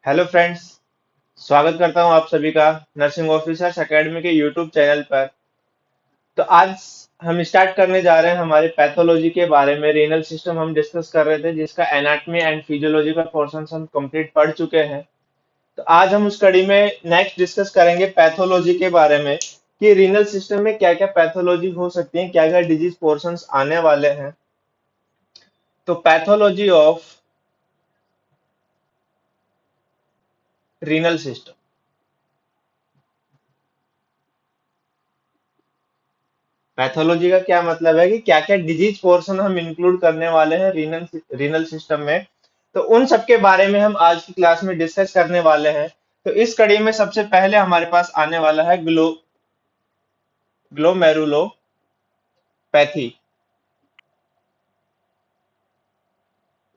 Hello friends. स्वागत करता हूं आप सभी का नर्सिंग ऑफिसर्स एकेडमी के यूट्यूब चैनल पर। तो आज हम स्टार्ट करने जा रहे हैं हमारे पैथोलॉजी के बारे में। रीनल सिस्टम हम डिस्कस कर रहे थे, जिसका एनाटॉमी एंड फिजियोलॉजी का पोर्शन हम कंप्लीट पढ़ चुके हैं। तो आज हम उस कड़ी में नेक्स्ट डिस्कस करेंगे पैथोलॉजी के बारे में कि रीनल सिस्टम में क्या क्या पैथोलॉजी हो सकती है, क्या क्या डिजीज पोर्शंस आने वाले हैं। तो pathology of renal system, pathology का क्या मतलब है कि क्या क्या डिजीज पोर्शन हम इंक्लूड करने वाले हैं रीनल सिस्टम में। तो उन सब के बारे में हम आज की क्लास में डिस्कस करने वाले हैं। तो इस कड़ी में सबसे पहले हमारे पास आने वाला है ग्लोमेरुलोपैथी।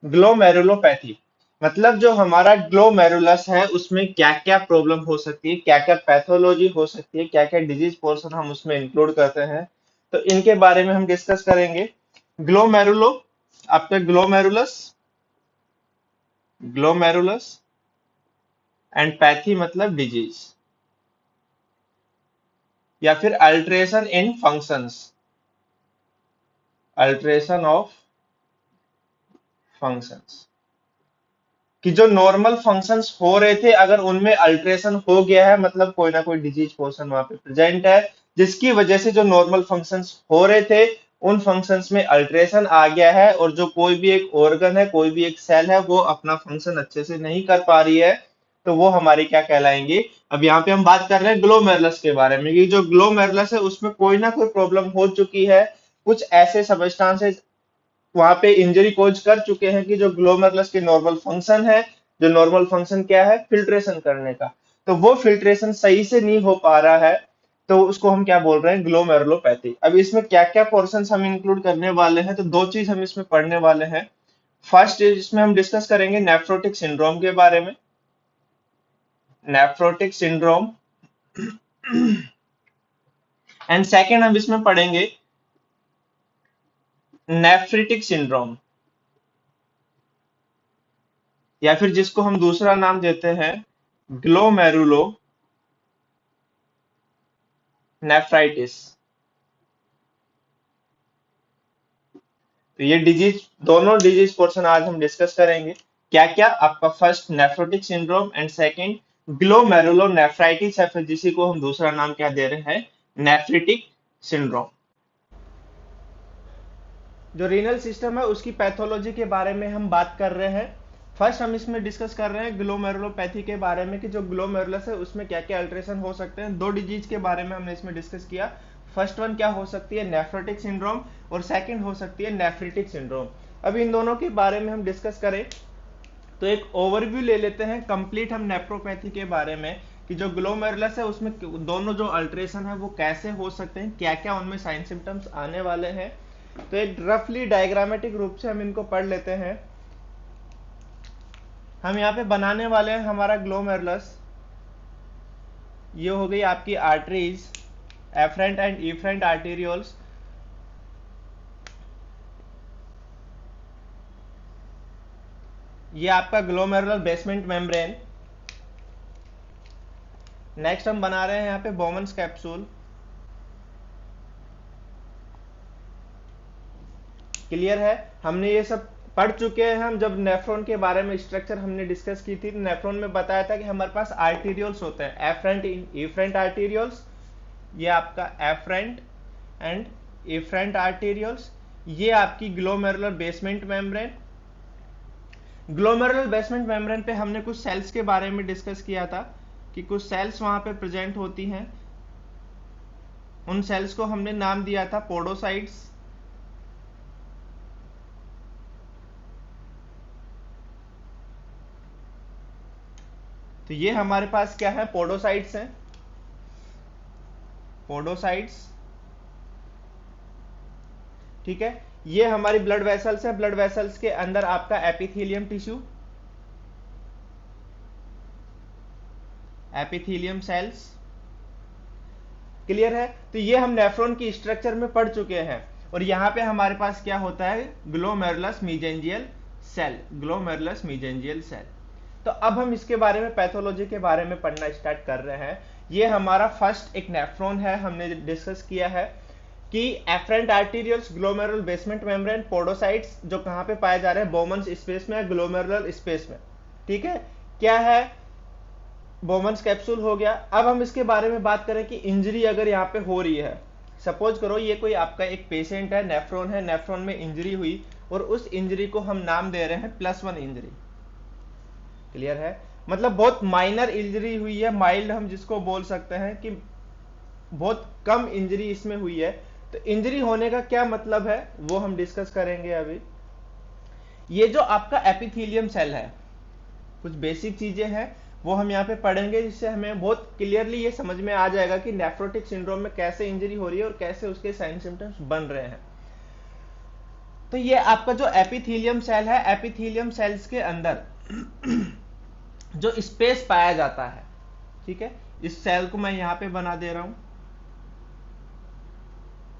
ग्लोमेरुलोपैथी मतलब जो हमारा ग्लोमेरुलस है उसमें क्या क्या प्रॉब्लम हो सकती है, क्या क्या पैथोलॉजी हो सकती है, क्या क्या डिजीज पोर्शन हम उसमें इंक्लूड करते हैं। तो इनके बारे में हम डिस्कस करेंगे। ग्लोमेरुलो, आपका ग्लोमेरुलस, ग्लोमेरुलस एंड पैथी मतलब डिजीज या फिर alteration in functions, alteration of functions, कि जो नॉर्मल फंक्शंस हो रहे थे अगर उनमें अल्ट्रेशन हो गया है, मतलब कोई ना कोई डिजीज पोर्शन वहां पे प्रेजेंट है, जिसकी वजह से जो नॉर्मल फंक्शंस हो रहे थे उन फंक्शंस में अल्ट्रेशन आ गया है, और जो कोई भी एक ऑर्गन है, कोई भी एक सेल है, वो अपना फंक्शन अच्छे से नहीं कर पा रही है, तो वो हमारी क्या कहलाएंगी। अब यहाँ पे हम बात कर रहे हैं ग्लोमेरुलस के बारे में कि जो ग्लोमेरुलस है उसमें कोई ना कोई प्रॉब्लम हो चुकी है। कुछ ऐसे सबस्टांसेस वहां पे इंजरी कोज कर चुके हैं कि जो ग्लोमेरुलस के नॉर्मल फंक्शन है, जो नॉर्मल फंक्शन क्या है, फिल्ट्रेशन करने का, तो वो फिल्ट्रेशन सही से नहीं हो पा रहा है। तो उसको हम क्या बोल रहे हैं, ग्लोमेरुलोपैथी। अब इसमें क्या क्या पोर्शंस हम इंक्लूड करने वाले हैं, तो दो चीज हम इसमें पढ़ने वाले हैं। फर्स्ट इसमें हम डिस्कस करेंगे नेफ्रोटिक सिंड्रोम के बारे में, नेफ्रोटिक सिंड्रोम। एंड सेकेंड हम इसमें पढ़ेंगे नेफ्रिटिक सिंड्रोम, या फिर जिसको हम दूसरा नाम देते हैं ग्लोमेरुलो नेफ्राइटिस। तो ये डिजीज, दोनों डिजीज पोर्शन आज हम डिस्कस करेंगे। क्या क्या, आपका first nephrotic syndrome and second glomerulo nephritis, या फिर जिसी को हम दूसरा नाम क्या दे रहे हैं, नेफ्रिटिक सिंड्रोम। जो रीनल सिस्टम है उसकी पैथोलॉजी के बारे में हम बात कर रहे हैं। फर्स्ट हम इसमें डिस्कस कर रहे हैं ग्लोमेरुलोपैथी के बारे में कि जो ग्लोमेरुलस है उसमें क्या क्या अल्ट्रेशन हो सकते हैं। दो डिजीज के बारे में हमने इसमें डिस्कस किया। फर्स्ट वन क्या हो सकती है, नेफ्रोटिक सिंड्रोम, और सेकंड हो सकती है नेफ्रिटिक सिंड्रोम। अब इन दोनों के बारे में हम डिस्कस करें तो एक ओवरव्यू ले लेते हैं कंप्लीट हम नेफ्रोपैथी के बारे में कि जो ग्लोमेरुलस है उसमें दोनों जो अल्ट्रेशन है वो कैसे हो सकते हैं, क्या क्या उनमें साइन सिम्टम्स आने वाले हैं। तो एक रफली डायग्रामेटिक रूप से हम इनको पढ़ लेते हैं। हम यहाँ पे बनाने वाले हैं हमारा ग्लोमेरुलस। ये हो गई आपकी arteries, afferent and efferent arterioles. ये आपका ग्लोमेरुलर बेसमेंट मेम्ब्रेन। नेक्स्ट हम बना रहे हैं यहाँ पे बोमन्स कैप्सूल। क्लियर है, हमने ये सब पढ़ चुके हैं। हम जब नेफ्रॉन के बारे में स्ट्रक्चर हमने डिस्कस की थी, नेफ्रॉन में बताया था कि हमारे पास आर्टीरियोल्स होते हैं, एफरेंट इफरेंट आर्टीरियोल्स। ये आपका एफरेंट एंड इफरेंट आर्टीरियोल्स। ये आपकी glomerular basement membrane. Glomerular basement membrane पे हमने कुछ सेल्स के बारे में डिस्कस किया था कि कुछ सेल्स वहां पे प्रेजेंट होती हैं। उन सेल्स को हमने नाम दिया था पोडोसाइट्स। तो ये हमारे पास क्या है, पोडोसाइट्स हैं, पोडोसाइट्स। ठीक है, ये हमारी ब्लड वेसल्स है। ब्लड वेसल्स के अंदर आपका epithelium tissue, epithelium cells. Clear है, तो ये हम नेफ्रॉन की स्ट्रक्चर में पढ़ चुके हैं। और यहाँ पे हमारे पास क्या होता है, ग्लोमेरुलस मीजेंजियल सेल, ग्लोमेरुलस मीजेंजियल सेल। तो अब हम इसके बारे में, पैथोलॉजी के बारे में पढ़ना स्टार्ट कर रहे हैं। ये हमारा फर्स्ट एक नेफ्रॉन है, हमने डिस्कस किया है कि efferent arterioles, glomerular basement membrane, podocytes जो कहां पे पाए जा रहे हैं, बोमन्स स्पेस में, ग्लोमेरुलर स्पेस में। ठीक है, क्या है, बोमन्स कैप्सूल हो गया। अब हम इसके बारे में बात करें कि इंजरी अगर यहाँ पे हो रही है, सपोज करो ये कोई आपका एक पेशेंट है, नेफ्रॉन है, नेफ्रॉन में इंजरी हुई और उस इंजरी को हम नाम दे रहे हैं +1 इंजरी। क्लियर है, मतलब बहुत माइनर इंजरी हुई है, माइल्ड हम जिसको बोल सकते हैं कि बहुत कम इंजरी इसमें हुई है। तो इंजरी होने का क्या मतलब है वो हम डिस्कस करेंगे अभी। ये जो आपका एपिथेलियम सेल है, कुछ बेसिक चीजें हैं वो हम यहाँ पे पढ़ेंगे, जिससे हमें बहुत क्लियरली ये समझ में आ जाएगा कि नेफ्रोटिक सिंड्रोम में कैसे इंजरी हो रही है और कैसे उसके साइन सिम्टम्स बन रहे हैं। तो ये आपका जो एपिथेलियम सेल है, एपिथेलियम सेल्स के अंदर जो स्पेस पाया जाता है, ठीक है, इस सेल को मैं यहां पे बना दे रहा हूं,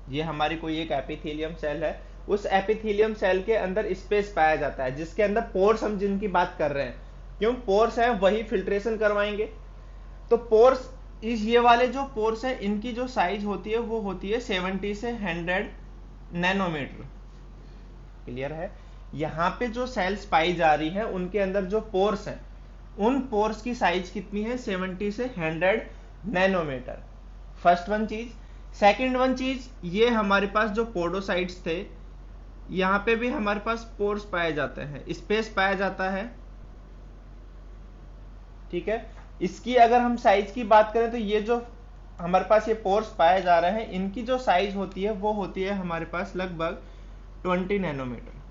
ये हमारी कोई एक एपिथेलियम सेल है। उस एपिथेलियम सेल के अंदर स्पेस पाया जाता है, जिसके अंदर पोर्स हम जिनकी बात कर रहे हैं, क्यों पोर्स है वही फिल्ट्रेशन करवाएंगे। तो पोर्स, इस ये वाले जो पोर्स है इनकी जो साइज होती है वो होती है 70 से 100 नैनोमीटर। क्लियर है, यहां पे जो सेल्स पाई जा रही है उनके अंदर जो पोर्स हैं, उन पोर्स की साइज कितनी है, 70 से 100 नैनोमीटर। फर्स्ट वन चीज। सेकंड वन चीज, ये हमारे पास जो पोडोसाइट्स थे, यहां पे भी हमारे पास पोर्स पाए जाते हैं, स्पेस पाया जाता है। ठीक है, इसकी अगर हम साइज की बात करें तो ये जो हमारे पास ये पोर्स पाए जा रहे हैं, इनकी जो साइज होती है वो होती है हमारे पास लगभग 20 नैनोमीटर।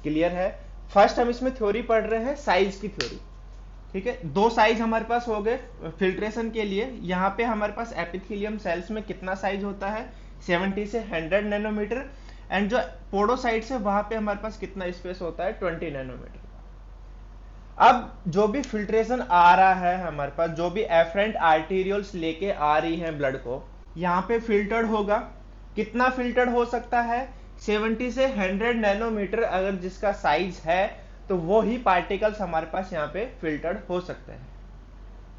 क्लियर है, फर्स्ट हम इसमें थ्योरी पढ़ रहे हैं, साइज की थ्योरी। ठीक है, दो साइज हमारे पास हो गए फिल्ट्रेशन के लिए। यहाँ पे हमारे पास एपिथेलियम सेल्स में कितना साइज होता है, 70 से 100 नैनोमीटर, एंड जो पोडोसाइट्स है वहां पे हमारे पास कितना स्पेस होता है, 20 नैनोमीटर। अब जो भी फिल्ट्रेशन आ रहा है हमारे पास, जो भी एफरेंट आर्टेरियल्स लेके आ रही है ब्लड को, यहाँ पे फिल्टर्ड होगा। कितना फिल्टर्ड हो सकता है, 70 से 100 नैनोमीटर अगर जिसका साइज है तो वो ही पार्टिकल्स हमारे पास यहाँ पे फिल्टर्ड हो सकते हैं।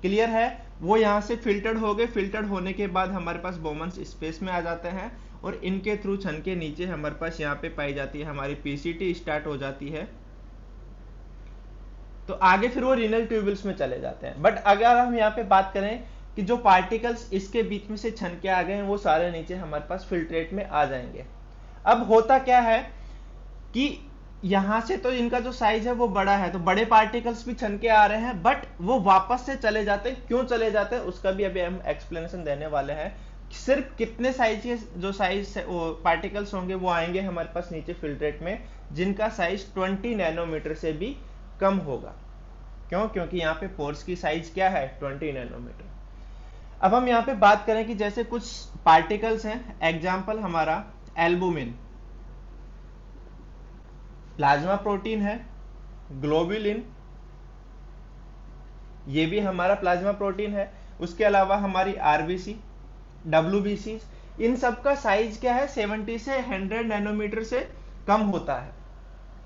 क्लियर है, वो यहाँ से फिल्टर्ड हो गए। फिल्टर्ड होने के बाद हमारे पास बोमन्स स्पेस में आ जाते हैं और इनके थ्रू छन के नीचे हमारे पास यहाँ पे पाई जाती है हमारी पीसीटी स्टार्ट हो जाती है। तो आगे फिर वो रीनल ट्यूबल्स में चले जाते हैं। बट अगर हम यहाँ पे बात करें कि जो पार्टिकल्स इसके बीच में से छन के आ गए हैं वो सारे नीचे हमारे पास फिल्ट्रेट में आ जाएंगे। अब होता क्या है कि यहां से तो इनका जो साइज है वो बड़ा है, तो बड़े पार्टिकल्स भी छन के आ रहे हैं, बट वो वापस से चले जाते हैं। क्यों चले जाते हैं उसका भी अभी हम एक्सप्लेनेशन देने वाले हैं। सिर्फ कितने साइज के जो साइज पार्टिकल्स होंगे वो आएंगे हमारे पास नीचे फिल्ट्रेट में, जिनका साइज 20 नैनोमीटर से भी कम होगा। क्यों, क्योंकि यहाँ पे पोर्स की साइज क्या है, 20 नैनोमीटर। अब हम यहाँ पे बात करें कि जैसे कुछ पार्टिकल्स हैं, एग्जाम्पल हमारा एल्बुमिन, प्लाज्मा प्रोटीन है, ग्लोबुलिन, ये भी हमारा प्लाज्मा प्रोटीन है। उसके अलावा हमारी आरबीसी, डब्ल्यूबीसी, इन सब का साइज क्या है, 70 से 100 नैनोमीटर से कम होता है।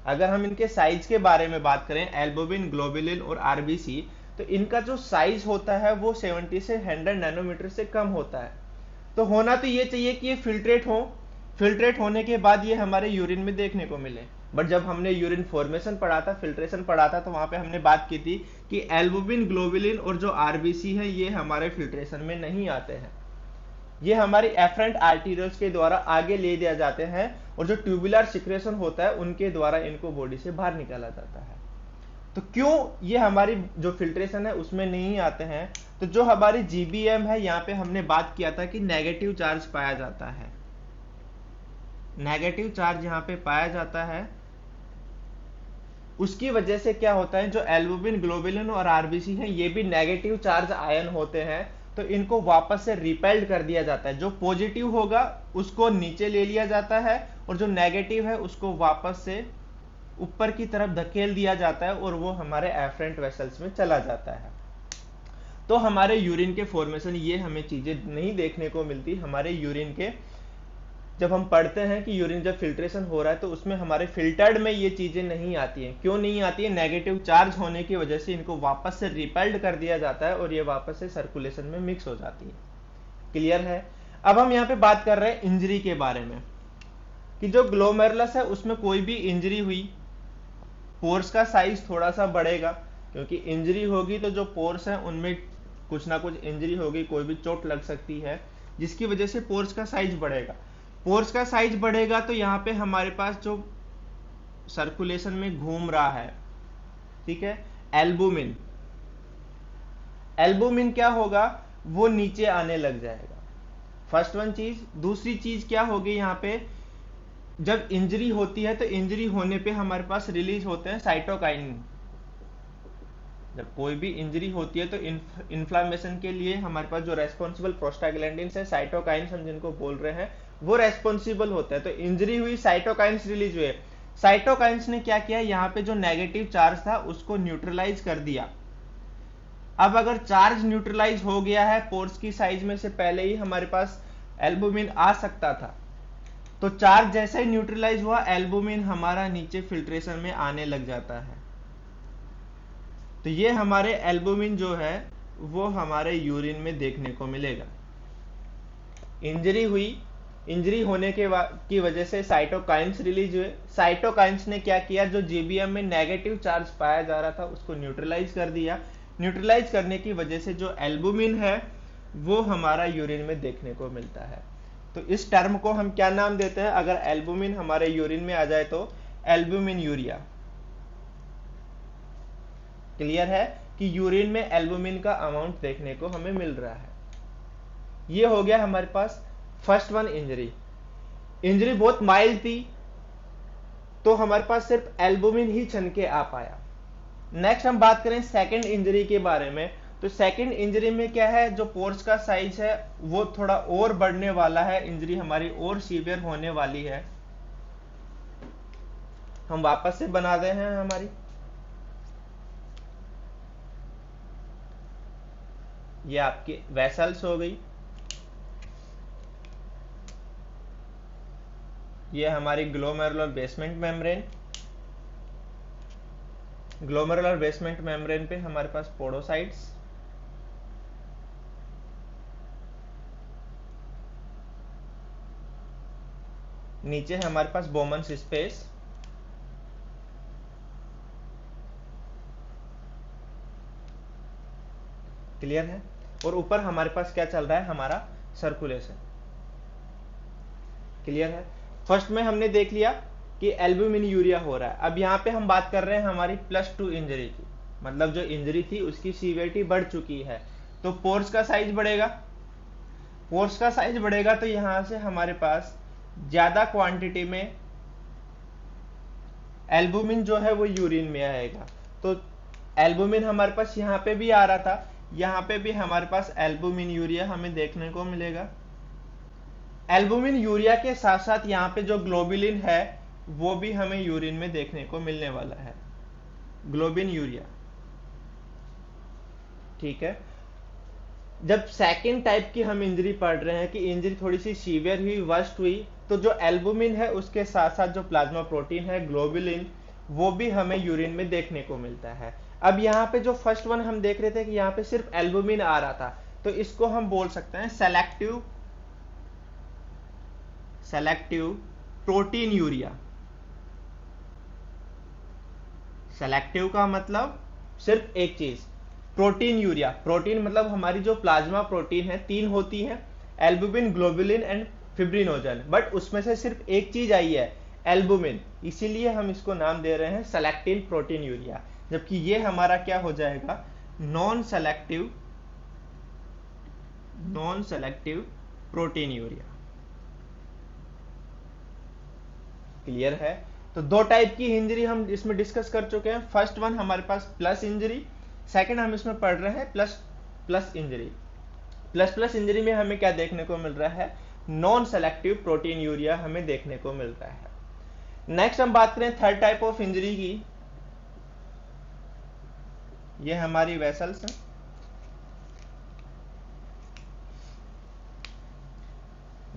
अगर हम इनके साइज के बारे में बात करें, एल्बुमिन, ग्लोबुलिन और आरबीसी, तो इनका जो साइज होता है वो 70 से 100 नैनोमीटर से कम होता है। तो होना तो ये चाहिए कि ये फिल्ट्रेट हो, फिल्ट्रेट होने के बाद ये हमारे यूरिन में देखने को मिले। बट जब हमने यूरिन फॉर्मेशन पढ़ा था, फिल्ट्रेशन पढ़ा था, तो वहां पे हमने बात की थी कि एल्बुमिन, ग्लोबुलिन और जो आरबीसी है ये हमारे फिल्ट्रेशन में नहीं आते हैं। ये हमारी एफरेंट आर्टेरियल्स के द्वारा आगे ले दिया जाते हैं और जो ट्यूबुलर सिक्रेशन होता है उनके द्वारा इनको बॉडी से बाहर निकाला जाता है। तो क्यों ये हमारी जो फिल्ट्रेशन है उसमें नहीं आते हैं, तो जो हमारी जीबीएम है, यहाँ पे हमने बात किया था कि नेगेटिव चार्ज पाया जाता है। नेगेटिव चार्ज यहाँ पे पाया जाता है, उसकी वजह से क्या होता है, जो एल्बुमिन, ग्लोबुलिन और आरबीसी है ये भी नेगेटिव चार्ज आयन होते हैं, तो इनको वापस से रिपेल्ड कर दिया जाता है। जो पॉजिटिव होगा उसको नीचे ले लिया जाता है और जो नेगेटिव है उसको वापस से ऊपर की तरफ धकेल दिया जाता है और वो हमारे एफरेंट वेसल्स में चला जाता है। तो हमारे यूरिन के फॉर्मेशन ये हमें चीजें नहीं देखने को मिलती। हमारे यूरिन के जब हम पढ़ते हैं कि यूरिन जब फिल्ट्रेशन हो रहा है तो उसमें हमारे फिल्टर्ड में ये चीजें नहीं आती हैं। क्यों नहीं आती है? नेगेटिव चार्ज होने की वजह से इनको वापस से रिपेल्ड कर दिया जाता है और ये वापस से सर्कुलेशन में मिक्स हो जाती है। क्लियर है? अब हम यहाँ पे बात कर रहे हैं इंजरी के बारे में, कि जो ग्लोमेरुलस है उसमें कोई भी इंजरी हुई, पोर्स का साइज थोड़ा सा बढ़ेगा, क्योंकि इंजरी होगी तो जो पोर्स है उनमें कुछ ना कुछ इंजरी होगी, कोई भी चोट लग सकती है, जिसकी वजह से पोर्स का साइज बढ़ेगा। पोर्स का साइज बढ़ेगा तो यहाँ पे हमारे पास जो सर्कुलेशन में घूम रहा है, ठीक है, एल्बुमिन, एल्बुमिन क्या होगा, वो नीचे आने लग जाएगा। फर्स्ट वन चीज। दूसरी चीज क्या होगी, यहाँ पे जब इंजरी होती है तो इंजरी होने पे हमारे पास रिलीज होते हैं साइटोकाइन। जब कोई भी इंजरी होती है तो इन्फ्लामेशन के लिए हमारे पास जो रेस्पॉन्सिबल प्रोस्टाग्लैंडिन्स है, साइटोकाइंस हम जिनको बोल रहे हैं, वो रेस्पॉन्सिबल होता है। तो इंजरी हुई, साइटोकाइंस रिलीज हुए। साइटोकाइंस ने क्या किया, यहाँ पे जो नेगेटिव चार्ज था उसको न्यूट्रलाइज कर दिया। अब अगर चार्ज न्यूट्रलाइज हो गया है, पोर्स की साइज में से पहले ही हमारे पास एल्बुमिन आ सकता था, तो चार्ज जैसे ही न्यूट्रलाइज हुआ, एल्बुमिन हमारा नीचे फिल्ट्रेशन में आने लग जाता है। तो ये हमारे एल्बुमिन जो है वो हमारे यूरिन में देखने को मिलेगा। इंजरी हुई, इंजरी होने की वजह से साइटोकाइंस रिलीज हुए। साइटोकाइंस ने क्या किया, जो जीबीएम में नेगेटिव चार्ज पाया जा रहा था उसको न्यूट्रलाइज कर दिया। न्यूट्रलाइज करने की वजह से जो एल्बुमिन है वो हमारा यूरिन में देखने को मिलता है। तो इस टर्म को हम क्या नाम देते हैं, अगर एल्बुमिन हमारे यूरिन में आ जाए तो एल्बुमिन यूरिया। क्लियर है कि यूरिन में एल्बुमिन का अमाउंट देखने को हमें मिल रहा है। ये हो गया हमारे पास फर्स्ट वन इंजरी। इंजरी बहुत माइल्ड थी तो हमारे पास सिर्फ एल्बुमिन ही छन के आ पाया। नेक्स्ट हम बात करें सेकंड इंजरी के बारे में। तो सेकंड इंजरी में क्या है, जो पोर्स का साइज है वो थोड़ा और बढ़ने वाला है, इंजरी हमारी और सीवियर होने वाली है। हम वापस से बना दे हैं हमारी, ये आपकी वेसल्स हो गई, ये हमारी glomerular basement membrane. Glomerular basement membrane पे हमारे पास पोडोसाइट्स, नीचे हमारे पास बोमन्स स्पेस, क्लियर है, और ऊपर हमारे पास क्या चल रहा है, हमारा सर्कुलेशन। क्लियर है? फर्स्ट में हमने देख लिया कि एल्बुमिन यूरिया हो रहा है। अब यहाँ पे हम बात कर रहे हैं हमारी +2 इंजरी की, मतलब जो इंजरी थी उसकी सीवियरिटी बढ़ चुकी है, तो पोर्स का साइज बढ़ेगा। पोर्स का साइज बढ़ेगा तो यहां से हमारे पास ज्यादा क्वांटिटी में एल्बुमिन जो है वो यूरिन में आएगा। तो एल्बुमिन हमारे पास यहाँ पे भी आ रहा था, यहाँ पे भी हमारे पास एल्बुमिन यूरिया हमें देखने को मिलेगा। एल्बुमिन यूरिया के साथ साथ यहाँ पे जो ग्लोबुलिन है वो भी हमें यूरिन में देखने को मिलने वाला है, ग्लोबिन यूरिया। ठीक है, जब सेकेंड टाइप की हम इंजरी पढ़ रहे हैं कि इंजरी थोड़ी सी सीवियर हुई, वर्स्ट हुई, तो जो एल्बुमिन है उसके साथ साथ जो प्लाज्मा प्रोटीन है ग्लोबुलिन, वो भी हमें यूरिन में देखने को मिलता है। अब यहाँ पे जो फर्स्ट वन हम देख रहे थे कि यहाँ पे सिर्फ एल्बुमिन आ रहा था, तो इसको हम बोल सकते हैं सेलेक्टिव प्रोटीन यूरिया। सेलेक्टिव का मतलब सिर्फ एक चीज, प्रोटीन यूरिया। प्रोटीन मतलब हमारी जो प्लाज्मा प्रोटीन है, 3 होती है, albumin, globulin and fibrinogen, but उसमें से सिर्फ एक चीज आई है, एल्बुमिन, इसीलिए हम इसको नाम दे रहे हैं सेलेक्टिव प्रोटीन यूरिया। जबकि ये हमारा क्या हो जाएगा, non selective protein urea. Clear है? तो दो टाइप की इंजरी हम इसमें डिस्कस कर चुके हैं। फर्स्ट वन हमारे पास प्लस इंजरी, सेकंड हम इसमें पढ़ रहे हैं प्लस इंजरी। प्लस इंजरी में हमें क्या देखने को मिल रहा है, नॉन सेलेक्टिव प्रोटीन यूरिया हमें देखने को मिल रहा है। नेक्स्ट हम बात करें थर्ड टाइप ऑफ इंजरी की, ये हमारी वेसल्स है।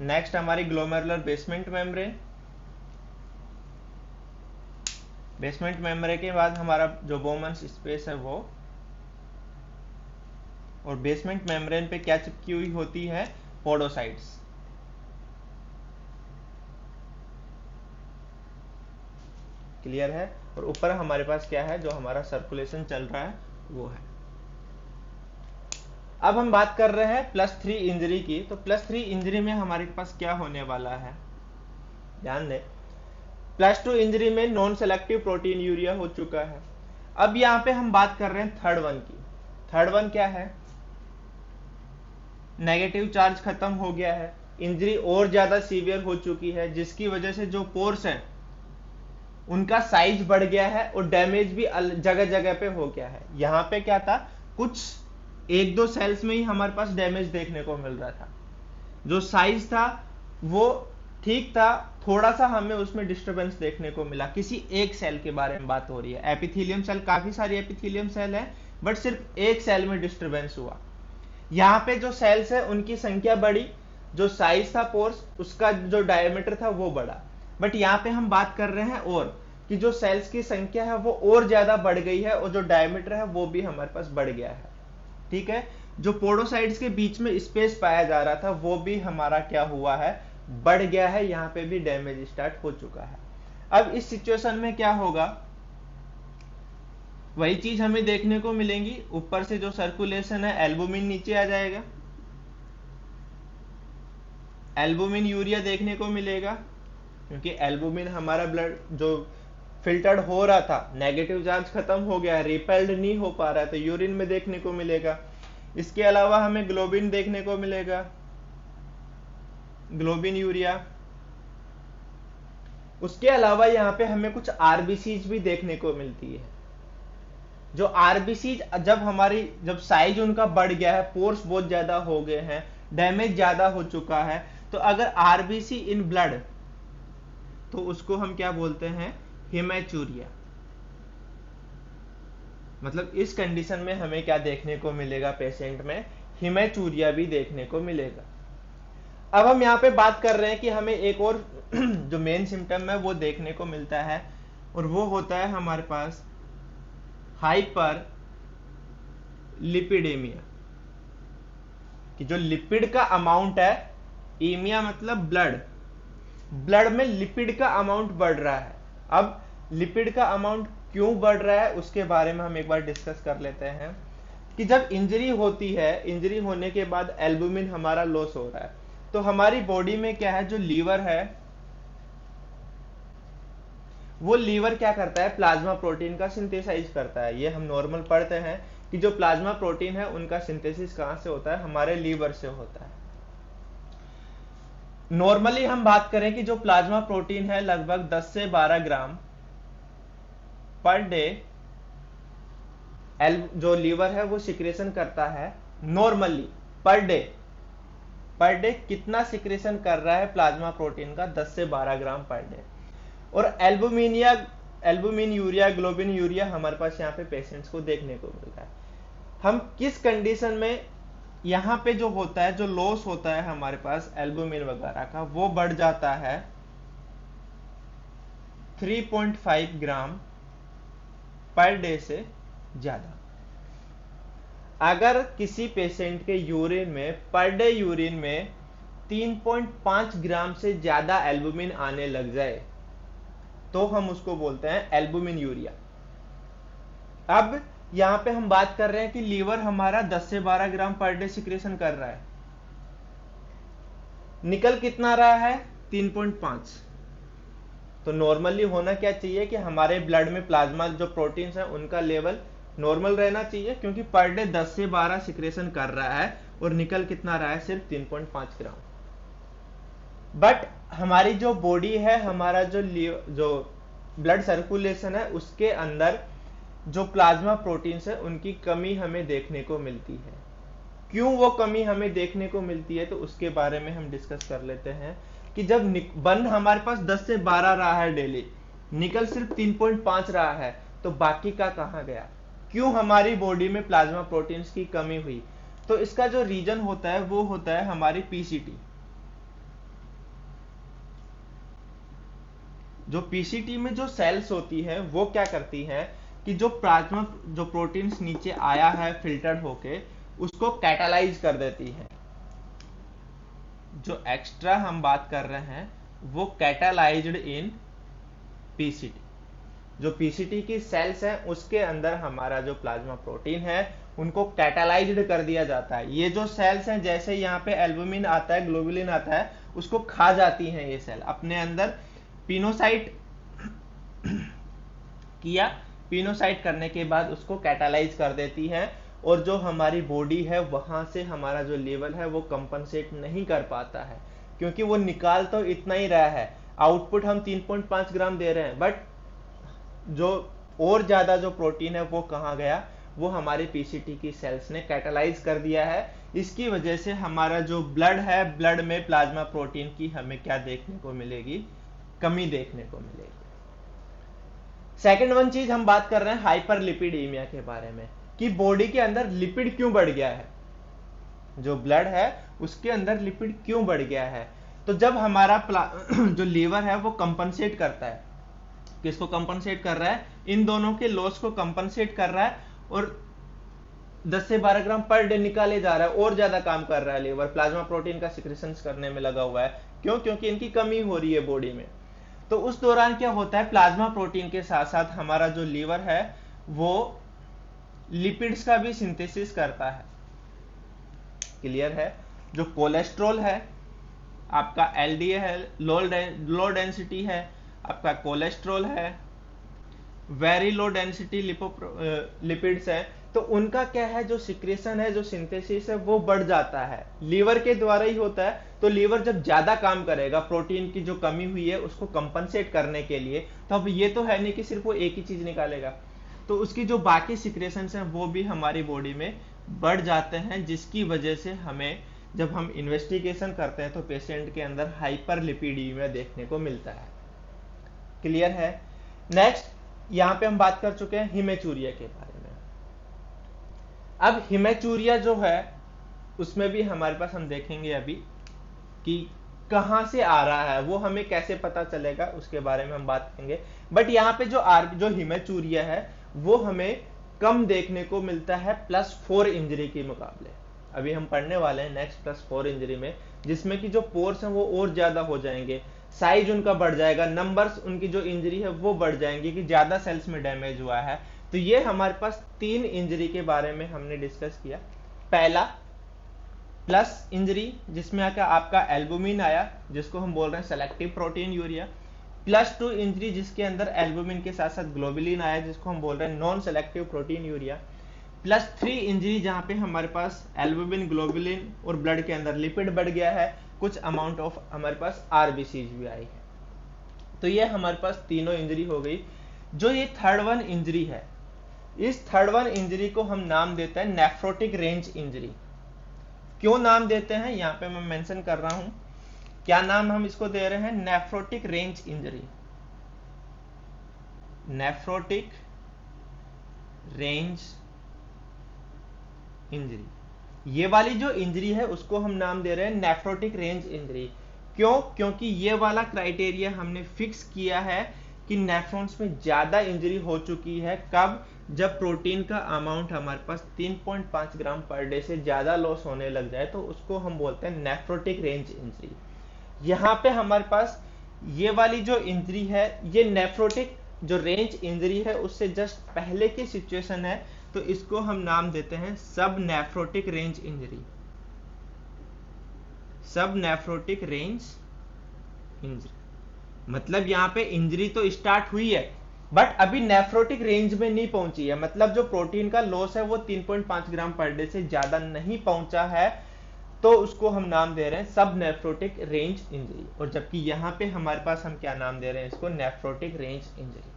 नेक्स्ट हमारी glomerular basement membrane. Basement membrane के बाद हमारा जो बोमन्स स्पेस है वो, और बेसमेंट मेम्ब्रेन पे क्या चिपकी हुई होती है, पोडोसाइट्स। क्लियर है। और ऊपर हमारे पास क्या है, जो हमारा सर्कुलेशन चल रहा है वो है। अब हम बात कर रहे हैं +3 इंजरी की। तो +3 इंजरी में हमारे पास क्या होने वाला है, ध्यान दें। +2 इंजरी में नॉन सेलेक्टिव प्रोटीन यूरिया हो चुका है। अब यहां पे हम बात कर रहे हैं थर्ड वन की। थर्ड वन क्या है, नेगेटिव चार्ज खत्म हो गया है, इंजरी और ज्यादा सीवियर हो चुकी है, जिसकी वजह से जो पोर्स है उनका साइज बढ़ गया है और डैमेज भी जगह जगह पे हो गया है। यहां पे क्या था, कुछ 1-2 सेल्स में ही हमारे पास डैमेज देखने को मिल रहा था। जो साइज था वो ठीक था, थोड़ा सा हमें उसमें डिस्टरबेंस देखने को मिला। किसी एक सेल के बारे में बात हो रही है, एपिथेलियम सेल, काफी सारी एपिथेलियम सेल है, बट सिर्फ एक सेल में डिस्टरबेंस हुआ। यहाँ पे जो सेल्स है उनकी संख्या बढ़ी, जो साइज था पोर्स उसका जो डायमीटर था वो बढ़ा। बट यहाँ पे हम बात कर रहे हैं और कि जो सेल्स की संख्या है वो और ज्यादा बढ़ गई है और जो डायमीटर है वो भी हमारे पास बढ़ गया है। ठीक है, जो पोडोसाइट्स के बीच में स्पेस पाया जा रहा था वो भी हमारा क्या हुआ है, बढ़ गया है। यहाँ पे भी डैमेज स्टार्ट हो चुका है। अब इस सिचुएशन में क्या होगा, वही चीज हमें देखने को मिलेंगी। ऊपर से जो सर्कुलेशन है, एल्बुमिन नीचे आ जाएगा, एल्बुमिन यूरिया देखने को मिलेगा, क्योंकि एल्बुमिन हमारा ब्लड जो फिल्टर्ड हो रहा था, नेगेटिव चार्ज खत्म हो गया, रिपेल्ड नहीं हो पा रहा है, तो यूरिन में देखने को मिलेगा। इसके अलावा हमें ग्लोबिन देखने को मिलेगा, ग्लोबिन यूरिया। उसके अलावा यहाँ पे हमें कुछ आरबीसीज भी देखने को मिलती है। जो आरबीसीज जब साइज उनका बढ़ गया है, पोर्स बहुत ज्यादा हो गए हैं, डैमेज ज्यादा हो चुका है, तो अगर आरबीसी इन ब्लड, तो उसको हम क्या बोलते हैं, हेमेचूरिया। मतलब इस कंडीशन में हमें क्या देखने को मिलेगा, पेशेंट में हेमेचूरिया भी देखने को मिलेगा। अब हम यहाँ पे बात कर रहे हैं कि हमें एक और जो मेन सिम्टम है वो देखने को मिलता है, और वो होता है हमारे पास हाइपर लिपिडेमिया। कि जो लिपिड का अमाउंट है, एमिया मतलब ब्लड, ब्लड में लिपिड का अमाउंट बढ़ रहा है। अब लिपिड का अमाउंट क्यों बढ़ रहा है उसके बारे में हम एक बार डिस्कस कर लेते हैं। कि जब इंजरी होती है, इंजरी होने के बाद एल्बुमिन हमारा लॉस हो रहा है, तो हमारी बॉडी में क्या है, जो लीवर है वो लीवर क्या करता है, प्लाज्मा प्रोटीन का सिंथेसाइज करता है। ये हम नॉर्मल पढ़ते हैं कि जो प्लाज्मा प्रोटीन है उनका सिंथेसिस कहां से होता है, हमारे लीवर से होता है। नॉर्मली हम बात करें कि जो प्लाज्मा प्रोटीन है लगभग 10 से 12 ग्राम पर डे जो लीवर है वो सिक्रेशन करता है। नॉर्मली पर डे कितना सिक्रेशन कर रहा है प्लाज्मा प्रोटीन का, 10 से 12 ग्राम पर डे। और एल्बुमिन यूरिया, ग्लोबिन यूरिया हमारे पास यहाँ पे पेशेंट्स को देखने को मिलता है। हम किस कंडीशन में, यहाँ पे जो होता है, जो लॉस होता है हमारे पास एल्बुमिन वगैरह का, वो बढ़ जाता है 3.5 ग्राम पर डे से ज्यादा। अगर किसी पेशेंट के यूरिन में, पर डे यूरिन में 3.5 ग्राम से ज्यादा एल्बुमिन आने लग जाए तो हम उसको बोलते हैं एल्बुमिन यूरिया। अब यहां पे हम बात कर रहे हैं कि लीवर हमारा 10 से 12 ग्राम पर डे सिक्रेशन कर रहा है, निकल कितना रहा है, 3.5। तो नॉर्मली होना क्या चाहिए कि हमारे ब्लड में प्लाज्मा जो प्रोटीन्स हैं उनका लेवल नॉर्मल रहना चाहिए, क्योंकि पर डे 10 से 12 सिक्रेशन कर रहा है और निकल कितना रहा है, सिर्फ 3.5 ग्राम। बट हमारी जो बॉडी है, हमारा जो ब्लड सर्कुलेशन है, उसके अंदर जो प्लाज्मा प्रोटीन्स है उनकी कमी हमें देखने को मिलती है। क्यों वो कमी हमें देखने को मिलती है, तो उसके बारे में हम डिस्कस कर लेते हैं। कि जब बन हमारे पास 10 से 12 रहा है डेली, निकल सिर्फ 3.5 रहा है, तो बाकी का कहां गया, क्यों हमारी बॉडी में प्लाज्मा प्रोटीन्स की कमी हुई। तो इसका जो रीजन होता है वो होता है हमारी पीसीटी। जो पीसीटी में जो सेल्स होती है वो क्या करती हैं कि जो प्लाज्मा जो प्रोटीन्स नीचे आया है फिल्टर्ड होके उसको कैटालाइज कर देती है। जो एक्स्ट्रा हम बात कर रहे हैं वो कैटालाइज्ड इन पीसीटी। जो पीसीटी की सेल्स हैं उसके अंदर हमारा जो प्लाज्मा प्रोटीन है उनको कैटालाइज्ड कर दिया जाता है। ये जो सेल्स हैं जैसे यहाँ पे एल्बुमिन आता है, ग्लोबुलिन आता है, उसको खा जाती हैं ये सेल, अपने अंदर पिनोसाइट किया, पिनोसाइट करने के बाद उसको कैटालाइज कर देती है। और जो हमारी बॉडी है वहां से हमारा जो लेवल है वो कंपनसेट नहीं कर पाता है, क्योंकि वो निकाल तो इतना ही रहा है, आउटपुट हम 3.5 ग्राम दे रहे हैं, बट जो और ज्यादा जो प्रोटीन है वो कहाँ गया, वो हमारे पीसीटी की सेल्स ने कैटालाइज कर दिया है। इसकी वजह से हमारा जो ब्लड है, ब्लड में प्लाज्मा प्रोटीन की हमें क्या देखने को मिलेगी, कमी देखने को मिलेगी। सेकंड वन चीज हम बात कर रहे हैं हाइपरलिपिडीमिया के बारे में, कि बॉडी के अंदर लिपिड क्यों बढ़ गया है, जो ब्लड है उसके अंदर लिपिड क्यों बढ़ गया है। तो जब हमारा जो लीवर है वो कंपनसेट करता है, किसको कंपनसेट कर रहा है, इन दोनों के लॉस को कंपनसेट कर रहा है, और 10 से 12 ग्राम पर डे निकाले जा रहा है, और ज्यादा काम कर रहा है लीवर, प्लाज्मा प्रोटीन का सिक्रेशन करने में लगा हुआ है। क्यों? क्योंकि इनकी कमी हो रही है बॉडी में। तो उस दौरान क्या होता है, प्लाज्मा प्रोटीन के साथ साथ हमारा जो लीवर है वो लिपिड्स का भी सिंथेसिस करता है। क्लियर है? जो कोलेस्ट्रॉल है आपका, एलडीएल है, लो डेंसिटी है आपका कोलेस्ट्रॉल है, वेरी लो डेंसिटी लिपिड्स है, तो उनका क्या है, जो सिक्रेशन है, जो सिंथेसिस है वो बढ़ जाता है, लीवर के द्वारा ही होता है। तो लीवर जब ज्यादा काम करेगा प्रोटीन की जो कमी हुई है उसको कंपनसेट करने के लिए, तो अब ये तो है नहीं कि सिर्फ वो एक ही चीज निकालेगा, तो उसकी जो बाकी सिक्रेशंस हैं वो भी हमारी बॉडी में बढ़ जाते हैं, जिसकी वजह से हमें जब हम इन्वेस्टिगेशन करते हैं तो पेशेंट के अंदर हाइपरलिपिडीमिया देखने को मिलता है। क्लियर है? नेक्स्ट यहां पे हम बात कर चुके हैं हिमेचूरिया के बारे में। अब हिमेचूरिया जो है उसमें भी हमारे पास हम देखेंगे अभी कि कहां से आ रहा है, वो हमें कैसे पता चलेगा उसके बारे में हम बात करेंगे। बट यहाँ पे जो हिमेचूरिया है वो हमें कम देखने को मिलता है +4 इंजरी के मुकाबले। अभी हम पढ़ने वाले हैं नेक्स्ट +4 इंजरी में, जिसमें कि जो पोर्स हैं वो और ज्यादा हो जाएंगे, साइज उनका बढ़ जाएगा, नंबर्स उनकी जो इंजरी है वो बढ़ जाएंगी कि ज्यादा सेल्स में डैमेज हुआ है। तो ये हमारे पास 3 इंजरी के बारे में हमने डिस्कस किया। पहला प्लस इंजरी, जिसमें आपका एल्बुमिन आया, जिसको हम बोल रहे हैं सेलेक्टिव प्रोटीन यूरिया। +2 इंजरी, जिसके अंदर एल्बुमिन के साथ साथ ग्लोबुलिन आया, जिसको हम बोल रहे हैं non selective protein urea. +3 injury, जहां पे हमारे पास एल्बुमिन, ग्लोबुलिन और ब्लड के अंदर लिपिड बढ़ गया है, कुछ अमाउंट ऑफ हमारे पास आरबीसीज भी आई है। तो ये हमारे पास तीनों इंजरी हो गई। जो ये थर्ड वन इंजरी है, इस थर्ड वन इंजरी को हम नाम देते हैं नेफ्रोटिक रेंज इंजरी। क्यों नाम देते हैं, यहां पे मैं मेंशन कर रहा हूं, क्या नाम हम इसको दे रहे हैं, nephrotic range injury. Nephrotic range injury, ये वाली जो इंजरी है उसको हम नाम दे रहे हैं नेफ्रोटिक रेंज इंजरी। क्यों? क्योंकि ये वाला क्राइटेरिया हमने फिक्स किया है कि नेफ्रॉन्स में ज्यादा इंजरी हो चुकी है, कब, जब प्रोटीन का अमाउंट हमारे पास 3.5 ग्राम पर डे से ज्यादा लॉस होने लग जाए, तो उसको हम बोलते हैं नेफ्रोटिक रेंज इंजरी। यहाँ पे हमारे पास ये वाली जो इंजरी है, ये नेफ्रोटिक जो रेंज इंजरी है उससे जस्ट पहले की सिचुएशन है, तो इसको हम नाम देते हैं सब नेफ्रोटिक रेंज इंजरी। सब नेफ्रोटिक रेंज इंजरी मतलब यहाँ पे इंजरी तो स्टार्ट हुई है बट अभी नेफ्रोटिक रेंज में नहीं पहुंची है, मतलब जो प्रोटीन का लॉस है वो 3.5 ग्राम पर डे से ज्यादा नहीं पहुंचा है, तो उसको हम नाम दे रहे हैं सब नेफ्रोटिक रेंज इंजरी। और जबकि यहाँ पे हमारे पास हम क्या नाम दे रहे हैं इसको, नेफ्रोटिक रेंज इंजरी।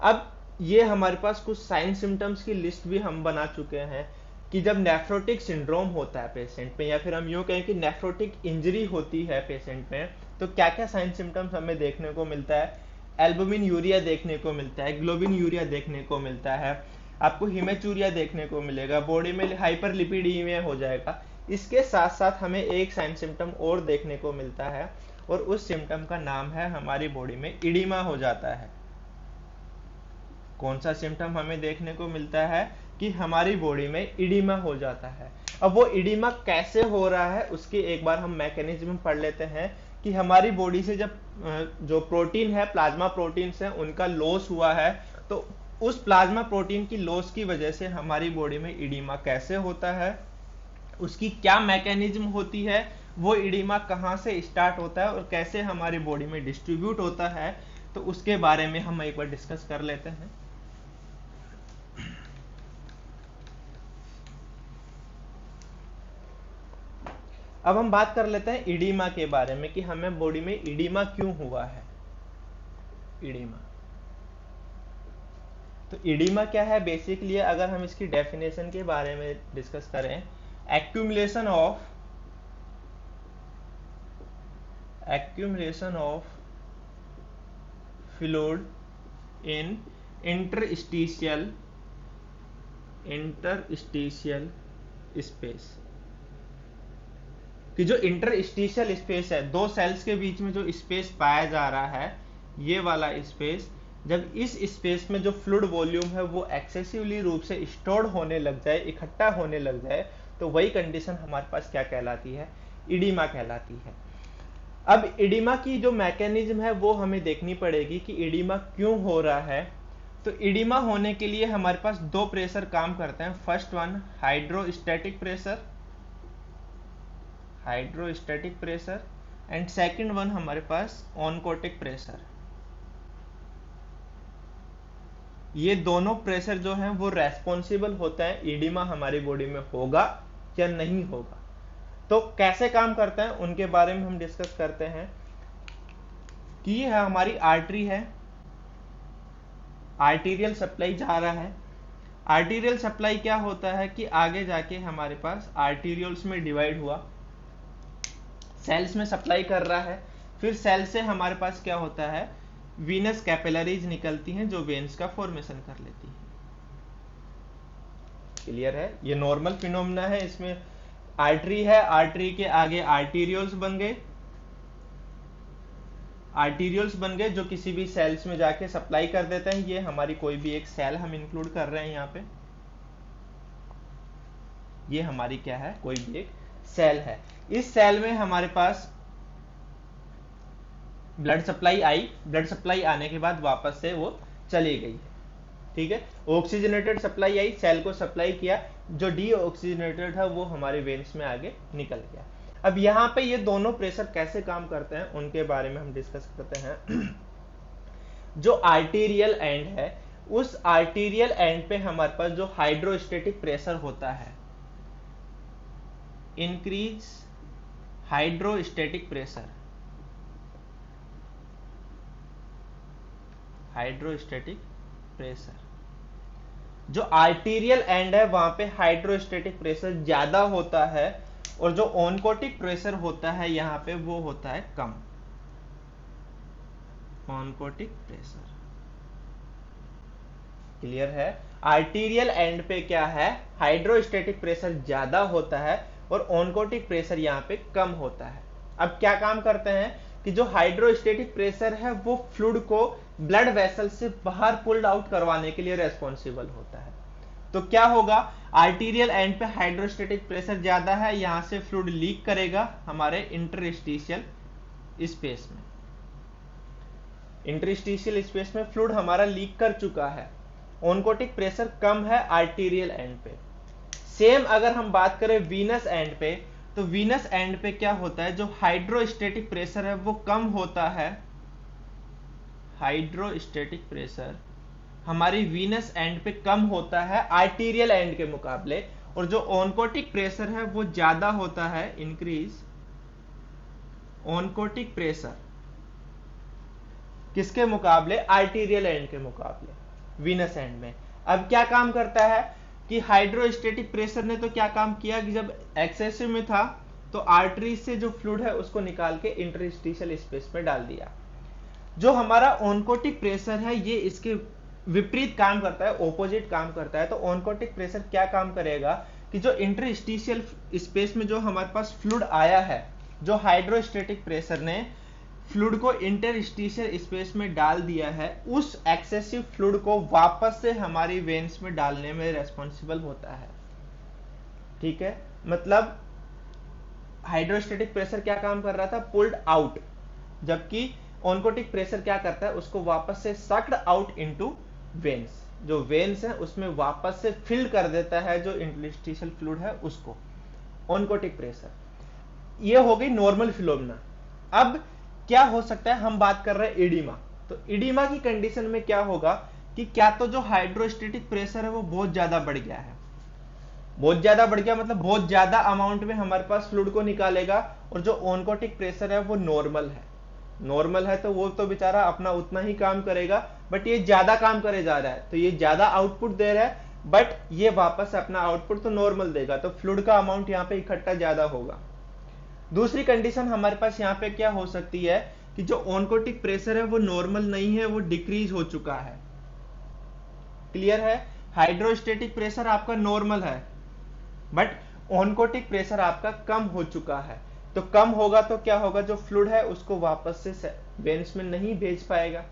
अब ये हमारे पास कुछ साइन सिम्टम्स की लिस्ट भी हम बना चुके हैं कि जब नेफ्रोटिक सिंड्रोम होता है पेशेंट में, या फिर हम यूं कहें कि नेफ्रोटिक इंजरी होती है पेशेंट में, तो क्या क्या साइन सिम्टम्स हमें देखने को मिलता है। एल्बुमिन यूरिया देखने को मिलता है, ग्लोबिन यूरिया देखने को मिलता है, आपको हिमेचूरिया देखने को मिलेगा, बॉडी में हाइपरलिपिडीमिया हो जाएगा। इसके साथ साथ हमें एक साइन सिम्टम और देखने को मिलता है, और उस सिम्टम का नाम है हमारी बॉडी में इडिमा हो जाता है। कौन सा सिम्टम हमें देखने को मिलता है कि हमारी बॉडी में इडिमा हो जाता है। अब वो इडिमा कैसे हो रहा है उसकी एक बार हम मैकेनिज्म पढ़ लेते हैं कि हमारी बॉडी से जब जो प्रोटीन है, प्लाज्मा प्रोटीन है, उनका लॉस हुआ है, तो उस प्लाज्मा प्रोटीन की लॉस की वजह से हमारी बॉडी में इडिमा कैसे होता है, उसकी क्या मैकेनिज्म होती है, वो इडिमा कहाँ से स्टार्ट होता है और कैसे हमारी बॉडी में डिस्ट्रीब्यूट होता है, तो उसके बारे में हम एक बार डिस्कस कर लेते हैं। अब हम बात कर लेते हैं इडिमा के बारे में कि हमें बॉडी में इडिमा क्यों हुआ है। इडिमा, तो इडिमा क्या है बेसिकली, अगर हम इसकी डेफिनेशन के बारे में डिस्कस करें, accumulation of fluid in interstitial space, कि जो इंटरस्टिशियल स्पेस है, दो सेल्स के बीच में जो स्पेस पाया जा रहा है, ये वाला स्पेस, जब इस स्पेस में जो फ्लूइड वॉल्यूम है वो एक्सेसिवली रूप से स्टोर्ड होने लग जाए, इकट्ठा होने लग जाए, तो वही कंडीशन हमारे पास क्या कहलाती है, इडिमा कहलाती है। अब इडिमा की जो मैकेनिज्म है वो हमें देखनी पड़ेगी कि इडिमा क्यों हो रहा है। तो इडिमा होने के लिए हमारे पास दो प्रेशर काम करते हैं। First one hydrostatic pressure and second one हमारे पास ऑनकोटिक प्रेशर। ये दोनों प्रेशर जो हैं वो रेस्पॉन्सिबल होता है इडिमा हमारी बॉडी में होगा या नहीं होगा। तो कैसे काम करते हैं उनके बारे में हम डिस्कस करते हैं कि ये हमारी आर्टरी है, आर्टीरियल सप्लाई जा रहा है। आर्टीरियल सप्लाई क्या होता है कि आगे जाके हमारे पास आर्टीरियल्स में डिवाइड हुआ, सेल्स में सप्लाई कर रहा है, फिर सेल से हमारे पास क्या होता है, वीनस कैपिलरीज निकलती हैं जो वेन्स का फॉर्मेशन कर लेती है। क्लियर है, ये नॉर्मल फिनोमेना है। इसमें आर्टरी है, आर्टरी के आगे आर्टीरियल्स बन गए जो किसी भी सेल्स में जाके सप्लाई कर देते हैं। ये हमारी कोई भी एक सेल हम इंक्लूड कर रहे हैं यहाँ पे, ये हमारी क्या है, कोई भी एक सेल है। इस सेल में हमारे पास blood supply I, blood supply आने के बाद वापस से वो चली गई है, ठीक है। ऑक्सीजनेटेड सप्लाई आई, सेल को सप्लाई किया, जो डीऑक्सीजनेटेड है वो हमारे वेन्स में आगे निकल गया। अब यहाँ पे ये दोनों प्रेशर कैसे काम करते हैं उनके बारे में हम डिस्कस करते हैं। जो आर्टीरियल एंड है, उस आर्टीरियल एंड पे हमारे पास जो हाइड्रोस्टेटिक प्रेशर होता है, इंक्रीज हाइड्रोस्टेटिक प्रेशर, जो आर्टीरियल एंड है वहां पे हाइड्रोस्टेटिक प्रेशर ज्यादा होता है और जो ऑनकोटिक प्रेशर होता है यहाँ पे वो होता है कम। ऑनकोटिक प्रेशर, क्लियर है। आर्टीरियल एंड पे क्या है, हाइड्रोस्टेटिक प्रेशर ज्यादा होता है और ऑनकोटिक प्रेशर यहाँ पे कम होता है। अब क्या काम करते हैं कि जो हाइड्रोस्टेटिक प्रेशर है वो फ्लूइड को ब्लड वेसल से बाहर पुल्ड आउट करवाने के लिए रेस्पॉन्सिबल होता है। तो क्या होगा, आर्टीरियल एंड पे हाइड्रोस्टेटिक प्रेशर ज्यादा है, यहां से फ्लूइड लीक करेगा हमारे इंटरस्टिशियल स्पेस में। इंटरस्टिशियल स्पेस में फ्लूइड हमारा लीक कर चुका है, ऑनकोटिक प्रेशर कम है आर्टीरियल एंड पे। सेम अगर हम बात करें वीनस एंड पे, तो वीनस एंड पे क्या होता है, जो हाइड्रोस्टेटिक प्रेशर है वो कम होता है। हाइड्रोस्टेटिक प्रेशर हमारी वीनस एंड पे कम होता है आर्टीरियल एंड के मुकाबले, और जो ऑनकोटिक प्रेशर है वो ज्यादा होता है, इंक्रीज ऑनकोटिक प्रेशर किसके मुकाबले, आर्टीरियल एंड के मुकाबले, वीनस एंड में। अब क्या काम करता है कि हाइड्रोस्टेटिक प्रेशर ने तो क्या काम किया कि जब एक्सेसिव में था तो आर्टरी से जो फ्लूइड है उसको निकाल के इंटरस्टिशियल स्पेस में डाल दिया। जो हमारा ऑनकोटिक प्रेशर है ये इसके विपरीत काम करता है, ऑपोजिट काम करता है। तो ऑनकोटिक प्रेशर क्या काम करेगा कि जो इंटरस्टिशियल स्पेस में जो हमारे पास फ्लूइड आया है, जो हाइड्रोस्टेटिक प्रेशर ने फ्लूइड को इंटरस्टिशियल स्पेस में डाल दिया है, उस एक्सेसिव फ्लूइड को वापस से हमारी वेन्स में डालने में रेस्पॉन्सिबल होता है। ठीक है, मतलब हाइड्रोस्टेटिक प्रेशर क्या काम कर रहा था, पुल्ड आउट, जबकि ऑनकोटिक प्रेशर क्या करता है, उसको वापस से सक्ड आउट इनटू वेन्स, जो वेन्स है उसमें वापस से फिल कर देता है जो इंटरस्टिशियल फ्लूइड है उसको। ऑनकोटिक प्रेशर, ये हो गई नॉर्मल फिनोमेना। अब क्या हो सकता है, हम बात कर रहे हैं इडीमा। तो इडीमा की कंडीशन में क्या होगा कि क्या तो जो हाइड्रोस्टेटिक प्रेशर है वो बहुत ज्यादा बढ़ गया है, बहुत ज्यादा बढ़ गया मतलब बहुत ज्यादा अमाउंट में हमारे पास फ्लूइड को निकालेगा, और जो ऑनकोटिक प्रेशर है वो नॉर्मल है। नॉर्मल है तो वो तो बेचारा अपना उतना ही काम करेगा, बट ये ज्यादा काम करे जा रहा है, तो ये ज्यादा आउटपुट दे रहा है, बट ये वापस अपना आउटपुट तो नॉर्मल देगा, तो फ्लूइड का अमाउंट यहाँ पे इकट्ठा ज्यादा होगा। दूसरी कंडीशन हमारे पास यहाँ पे क्या हो सकती है कि जो ऑनकोटिक प्रेशर है वो नॉर्मल नहीं है, वो डिक्रीज हो चुका है। क्लियर है, हाइड्रोस्टेटिक प्रेशर आपका नॉर्मल है, बट ऑनकोटिक प्रेशर आपका कम हो चुका है। तो कम होगा तो क्या होगा, जो फ्लूइड है उसको वापस से वेन्स में नहीं भेज पाएगा।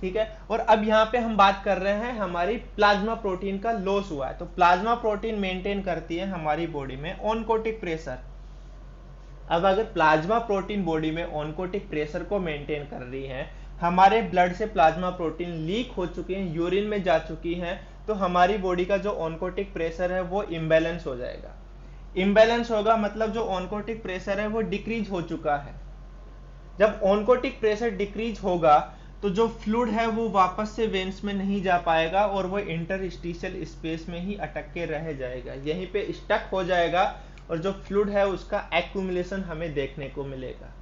ठीक है, और अब यहाँ पे हम बात कर रहे हैं हमारी प्लाज्मा प्रोटीन का लॉस हुआ है। तो प्लाज्मा प्रोटीन मेंटेन करती है हमारी बॉडी में ऑनकोटिक प्रेशर। अब अगर प्लाज्मा प्रोटीन बॉडी में ऑनकोटिक प्रेशर को मेंटेन कर रही है, हमारे ब्लड से प्लाज्मा प्रोटीन लीक हो चुकी है, यूरिन में जा चुकी है, तो हमारी बॉडी का जो ऑनकोटिक प्रेशर है वो इम्बैलेंस हो जाएगा। इम्बैलेंस होगा मतलब जो ऑनकोटिक प्रेशर है वो डिक्रीज हो चुका है। जब ऑनकोटिक प्रेशर डिक्रीज होगा तो जो फ्लूइड है वो वापस से वेन्स में नहीं जा पाएगा, और वो इंटरस्टिशियल स्पेस में ही अटक के रह जाएगा, यहीं पे स्टक हो जाएगा, और जो फ्लूइड है उसका एक्यूमुलेशन हमें देखने को मिलेगा।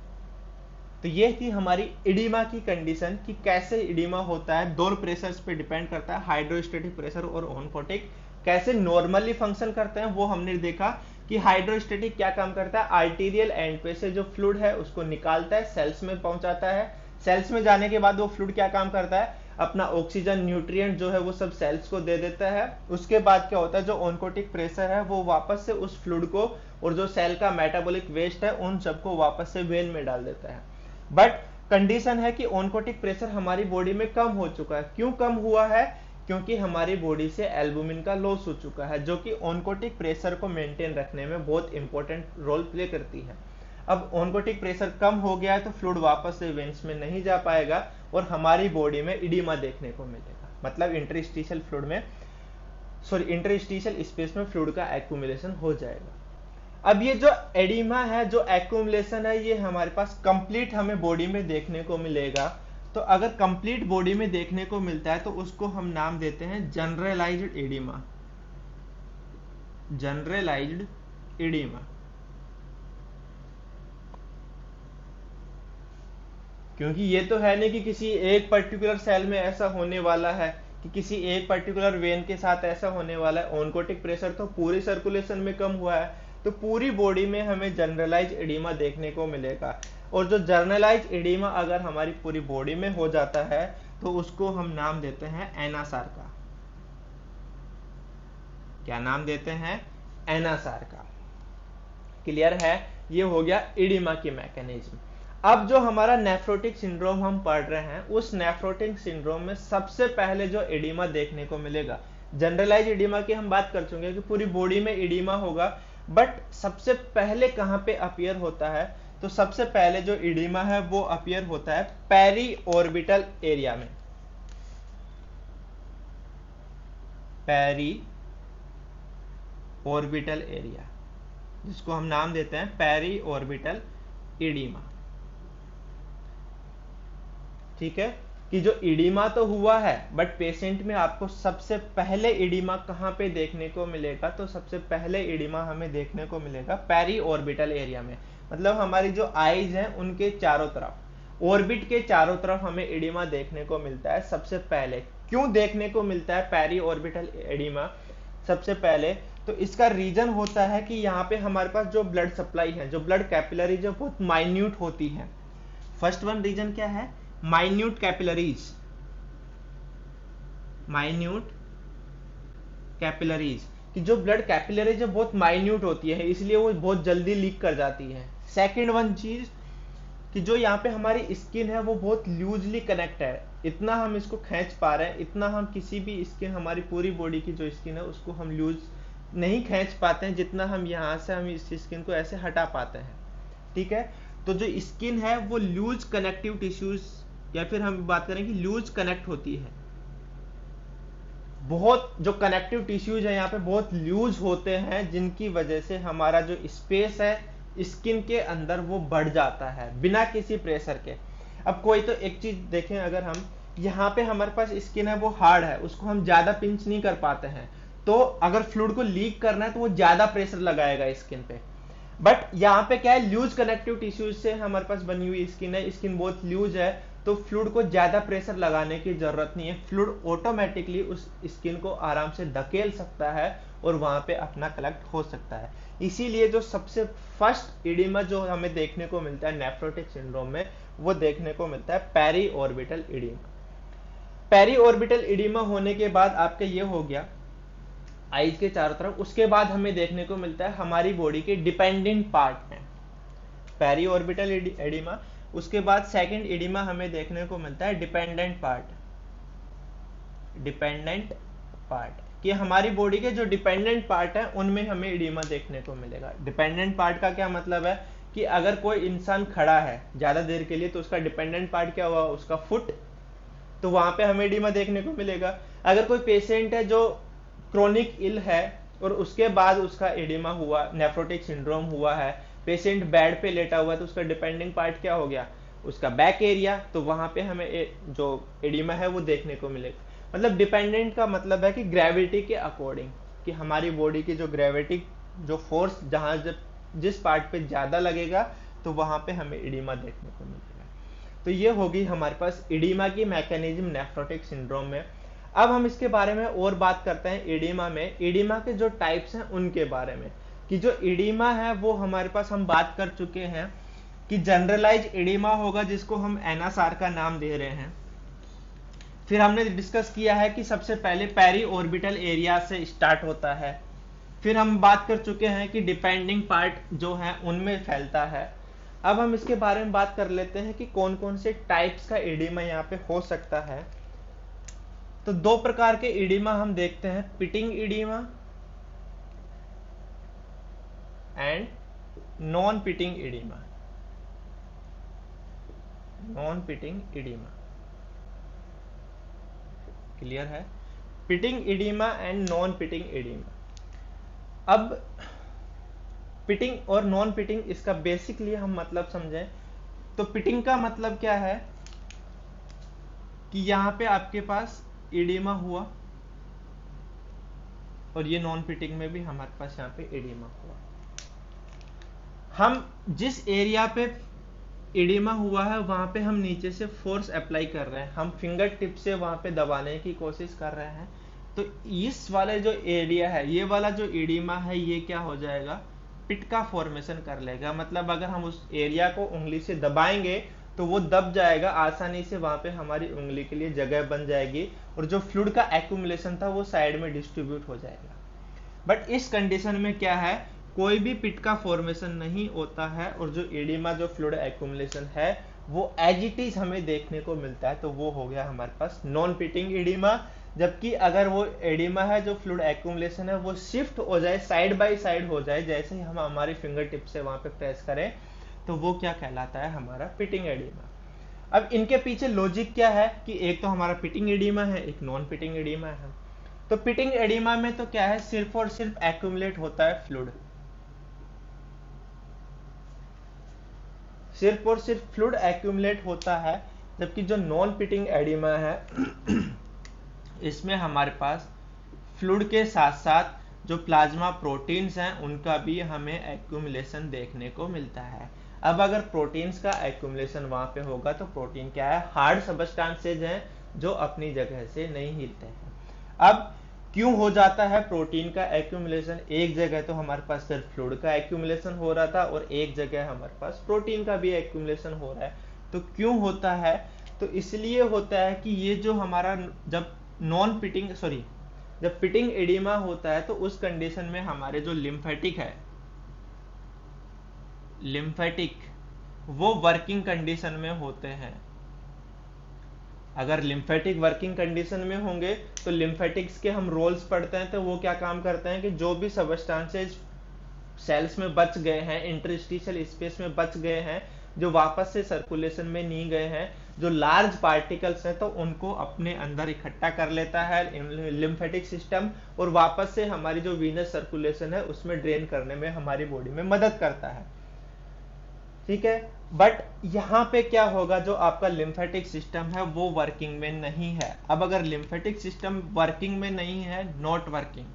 तो ये थी हमारी इडीमा की कंडीशन कि कैसे इडीमा होता है, दो प्रेशर्स पे डिपेंड करता है, हाइड्रोस्टेटिक प्रेशर और ऑनकोटिक कैसे नॉर्मली फंक्शन करते हैं वो हमने देखा कि हाइड्रोस्टेटिक क्या काम करता है, आर्टीरियल एंड पे से जो फ्लूइड है उसको निकालता है, सेल्स में पहुंचाता है, सेल्स में जाने के बाद वो फ्लूइड क्या काम करता है, अपना ऑक्सीजन न्यूट्रिएंट जो है वो सब सेल्स को दे देता है। उसके बाद क्या होता है, जो ऑनकोटिक प्रेशर है वो वापस से उस फ्लूइड को और जो सेल का मेटाबॉलिक वेस्ट है उन सबको वापस से वेन में डाल देता है। बट कंडीशन है कि ऑनकोटिक प्रेशर हमारी बॉडी में कम हो चुका है। क्यों कम हुआ है, क्योंकि हमारी बॉडी से एल्बुमिन का लॉस हो चुका है, जो कि ऑनकोटिक प्रेशर को मेंटेन रखने में बहुत इंपॉर्टेंट रोल प्ले करती है। अब ऑनकोटिक प्रेशर कम हो गया है तो फ्लूइड वापस से वेन्स में नहीं जा पाएगा, और हमारी बॉडी में इडीमा देखने को मिलेगा, मतलब इंटरस्टिशियल फ्लूइड में, सॉरी इंटरस्टिशियल स्पेस में फ्लूइड का एक्यूमुलेशन हो जाएगा। अब ये जो एडिमा है, जो एक्यूमुलेशन है, ये हमारे पास कंप्लीट हमें बॉडी में देखने को मिलेगा। तो अगर कंप्लीट बॉडी में देखने को मिलता है तो उसको हम नाम देते हैं जनरलाइज्ड एडिमा। जनरलाइज्ड एडिमा, क्योंकि ये तो है नहीं कि किसी एक पर्टिकुलर सेल में ऐसा होने वाला है, कि किसी एक पर्टिकुलर वेन के साथ ऐसा होने वाला है। ऑनकोटिक प्रेशर तो पूरी सर्कुलेशन में कम हुआ है, तो पूरी बॉडी में हमें जनरलाइज एडिमा देखने को मिलेगा। और जो जनरलाइज एडिमा अगर हमारी पूरी बॉडी में हो जाता है तो उसको हम नाम देते हैं एनासार्का। क्या नाम देते हैं, एनासार्का। क्लियर है, ये हो गया एडिमा की मैकेनिज्म। अब जो हमारा नेफ्रोटिक सिंड्रोम हम पढ़ रहे हैं, उस नेफ्रोटिक सिंड्रोम में सबसे पहले जो एडिमा देखने को मिलेगा, जनरलाइज एडिमा की हम बात कर चुके हैं कि पूरी बॉडी में एडिमा होगा, बट सबसे पहले कहां पे अपीयर होता है, तो सबसे पहले जो एडिमा है वो अपीयर होता है पेरी ऑर्बिटल एरिया में। पेरी ऑर्बिटल एरिया, जिसको हम नाम देते हैं पेरी ऑर्बिटल एडिमा। ठीक है, कि जो एडिमा तो हुआ है, बट पेशेंट में आपको सबसे पहले एडिमा कहां पे देखने को मिलेगा, तो सबसे पहले एडिमा हमें देखने को मिलेगा पेरी ऑर्बिटल एरिया में। मतलब हमारी जो आईज हैं उनके चारों तरफ, ऑर्बिट के चारों तरफ हमें एडिमा देखने को मिलता है सबसे पहले। क्यों देखने को मिलता है पेरी ऑर्बिटल एडिमा सबसे पहले, तो इसका रीजन होता है कि यहाँ पे हमारे पास जो ब्लड सप्लाई है, जो ब्लड कैपिलरी जो बहुत माइन्यूट होती है। फर्स्ट वन रीजन क्या है, माइन्यूट कैपिलरीज। माइन्यूट कैपिलरीज, कि जो ब्लड कैपिलरी जो बहुत माइन्यूट होती है, इसलिए वो बहुत जल्दी लीक कर जाती है। सेकेंड वन चीज, कि जो यहाँ पे हमारी स्किन है वो बहुत लूजली कनेक्ट है, इतना हम इसको खींच पा रहे हैं, इतना हम किसी भी स्किन, हमारी पूरी बॉडी की जो स्किन है उसको हम लूज नहीं खींच पाते हैं जितना हम यहाँ से हम इस स्किन को ऐसे हटा पाते हैं। ठीक है, तो जो स्किन है वो लूज कनेक्टिव टिश्यूज, या फिर हम बात करें कि लूज कनेक्ट होती है, बहुत जो कनेक्टिव टिश्यूज है यहाँ पे बहुत लूज होते हैं, जिनकी वजह से हमारा जो स्पेस है स्किन के अंदर वो बढ़ जाता है बिना किसी प्रेशर के। अब कोई तो एक चीज देखें, अगर हम यहाँ पे हमारे पास स्किन है वो हार्ड है, उसको हम ज्यादा पिंच नहीं कर पाते हैं, तो अगर फ्लूइड को लीक करना है तो वो ज्यादा प्रेशर लगाएगा स्किन पे। बट यहाँ पे क्या है, लूज कनेक्टिव टिश्यूज से हमारे पास बनी हुई स्किन है, स्किन बहुत लूज है, तो फ्लूइड को ज्यादा प्रेशर लगाने की जरूरत नहीं है, फ्लूइड ऑटोमेटिकली उस स्किन को आराम से धकेल सकता है और वहां पे अपना कलेक्ट हो सकता है। इसीलिए जो सबसे फर्स्ट एडिमा जो हमें देखने को मिलता है नेफ्रोटिक सिंड्रोम में, वो देखने को मिलता है periorbital oedema. Periorbital oedema होने के बाद आपका ये हो गया आईज के चारों तरफ, उसके बाद हमें देखने को मिलता है हमारी बॉडी के डिपेंडेंट पार्ट में पेरी ऑर्बिटल एडिमा। उसके बाद सेकंड एडिमा हमें देखने को मिलता है डिपेंडेंट पार्ट, डिपेंडेंट पार्ट कि हमारी बॉडी के जो डिपेंडेंट पार्ट है उनमें हमें एडिमा देखने को मिलेगा। डिपेंडेंट पार्ट का क्या मतलब है कि अगर कोई इंसान खड़ा है ज्यादा देर के लिए तो उसका डिपेंडेंट पार्ट क्या हुआ, उसका फुट, तो वहां पे हमें एडिमा देखने को मिलेगा। अगर कोई पेशेंट है जो क्रोनिक इल है और उसके बाद उसका एडिमा हुआ, नेफ्रोटिक सिंड्रोम हुआ है, पेशेंट बेड पे लेटा हुआ है, तो उसका डिपेंडिंग पार्ट क्या हो गया, उसका बैक एरिया, तो वहां पे हमें जो एडिमा है वो देखने को मिलेगा। मतलब डिपेंडेंट का मतलब है कि ग्रेविटी के अकॉर्डिंग, कि हमारी बॉडी की जो ग्रेविटी, जो फोर्स जहां जब जिस पार्ट पे ज्यादा लगेगा तो वहां पे हमें एडिमा देखने को मिलेगा। तो ये होगी हमारे पास एडिमा की मैकेनिज्म नेफ्रोटिक सिंड्रोम में। अब हम इसके बारे में और बात करते हैं एडिमा में, एडिमा के जो टाइप्स हैं उनके बारे में, कि जो एडिमा है वो हमारे पास हम बात कर चुके हैं कि जनरलाइज एडिमा होगा जिसको हम एनएसआर का नाम दे रहे हैं। फिर हमने डिस्कस किया है कि सबसे पहले पेरी ऑर्बिटल एरिया से स्टार्ट होता है। फिर हम बात कर चुके हैं कि डिपेंडिंग पार्ट जो है उनमें फैलता है। अब हम इसके बारे में बात कर लेते हैं कि कौन कौन से टाइप्स का एडिमा यहाँ पे हो सकता है। तो दो प्रकार के एडिमा हम देखते हैं, pitting oedema and non pitting oedema. Non pitting oedema clear है, pitting oedema and non pitting oedema. अब पिटिंग और नॉन पिटिंग, इसका बेसिकली हम मतलब समझें तो पिटिंग का मतलब क्या है कि यहां पे आपके पास एडिमा हुआ और ये नॉन पिटिंग में भी हमारे पास यहाँ पे एडिमा हुआ। हम जिस एरिया पे एडिमा हुआ है वहां पे हम नीचे से फोर्स अप्लाई कर रहे हैं, हम फिंगर टिप से वहां पे दबाने की कोशिश कर रहे हैं, तो इस वाले जो एरिया है, ये वाला जो एडिमा है, ये क्या हो जाएगा, पिट का फॉर्मेशन कर लेगा। मतलब अगर हम उस एरिया को उंगली से दबाएंगे तो वो दब जाएगा आसानी से, वहां पे हमारी उंगली के लिए जगह बन जाएगी और जो फ्लूइड का एक्यूमुलेशन था वो साइड में डिस्ट्रीब्यूट हो जाएगा। बट इस कंडीशन में क्या है, कोई भी पिट का फॉर्मेशन नहीं होता है और जो एडिमा, जो फ्लूइड एक्यूमुलेशन है वो एज इट इज हमें देखने को मिलता है, तो वो हो गया हमारे पास नॉन पिटिंग एडिमा। जबकि अगर वो एडिमा है जो फ्लूइड एक्यूमुलेशन है वो शिफ्ट हो जाए, साइड बाय साइड हो जाए, जैसे ही हम हमारी फिंगर टिप से वहां पे प्रेस करें, तो वो क्या कहलाता है, हमारा पिटिंग एडिमा। अब इनके पीछे लॉजिक क्या है कि एक तो हमारा पिटिंग एडिमा है, एक नॉन पिटिंग एडिमा है। तो पिटिंग एडिमा में तो क्या है, सिर्फ और सिर्फ एक्यूमुलेट होता है फ्लूइड, सिर्फ और सिर्फ फ्लूइड एक्यूमुलेट होता है। जबकि जो नॉन पिटिंग एडिमा है इसमें हमारे पास फ्लूइड के साथ साथ जो प्लाज्मा प्रोटीन्स हैं उनका भी हमें एक्यूमुलेशन देखने को मिलता है। अब अगर प्रोटीन्स का एक्यूमुलेशन वहां पे होगा तो प्रोटीन क्या है, हार्ड सबस्टांसेज हैं जो अपनी जगह से नहीं हिलते हैं। अब क्यों हो जाता है प्रोटीन का एक्यूमुलेशन, एक जगह तो हमारे पास सिर्फ फ्लूइड का एक्यूमुलेशन हो रहा था और एक जगह हमारे पास प्रोटीन का भी एक्यूमुलेशन हो रहा है, तो क्यों होता है, तो इसलिए होता है कि ये जो हमारा जब नॉन पिटिंग सॉरी जब पिटिंग एडिमा होता है तो उस कंडीशन में हमारे जो लिम्फेटिक है, लिम्फेटिक वो वर्किंग कंडीशन में होते हैं। अगर लिम्फेटिक वर्किंग कंडीशन में होंगे तो लिम्फेटिक्स के हम रोल्स पढ़ते हैं, तो वो क्या काम करते हैं कि जो भी सबस्टांसेज सेल्स में बच गए हैं, इंटरस्टिशियल स्पेस में बच गए हैं, जो वापस से सर्कुलेशन में नहीं गए हैं, जो लार्ज पार्टिकल्स हैं, तो उनको अपने अंदर इकट्ठा कर लेता है लिम्फेटिक सिस्टम, और वापस से हमारी जो वीनस सर्कुलेशन है उसमें ड्रेन करने में हमारी बॉडी में मदद करता है। ठीक है, बट यहां पे क्या होगा, जो आपका लिम्फेटिक सिस्टम है वो वर्किंग में नहीं है। अब अगर लिम्फेटिक सिस्टम वर्किंग में नहीं है, नॉट वर्किंग,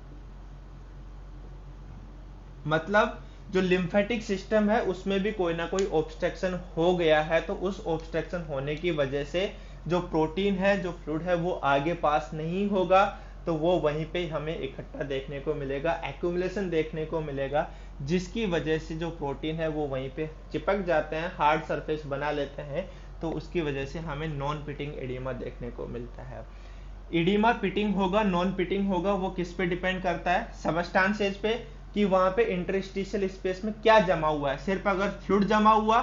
मतलब जो लिम्फेटिक सिस्टम है उसमें भी कोई ना कोई ऑब्स्ट्रक्शन हो गया है, तो उस ऑब्स्ट्रक्शन होने की वजह से जो प्रोटीन है, जो फ्लूइड है, वो आगे पास नहीं होगा, तो वो वहीं पे हमें इकट्ठा देखने को मिलेगा, एक्यूमुलेशन देखने को मिलेगा, जिसकी वजह से जो प्रोटीन है वो वहीं पे चिपक जाते हैं, हार्ड सरफेस बना लेते हैं, तो उसकी वजह से हमें नॉन पिटिंग एडिमा देखने को मिलता है। एडिमा पिटिंग होगा, नॉन पिटिंग होगा, वो किस पे डिपेंड करता है, सबस्टांसेज पे, कि वहां पे इंटरस्टिशियल स्पेस में क्या जमा हुआ है। सिर्फ अगर फ्लूइड जमा हुआ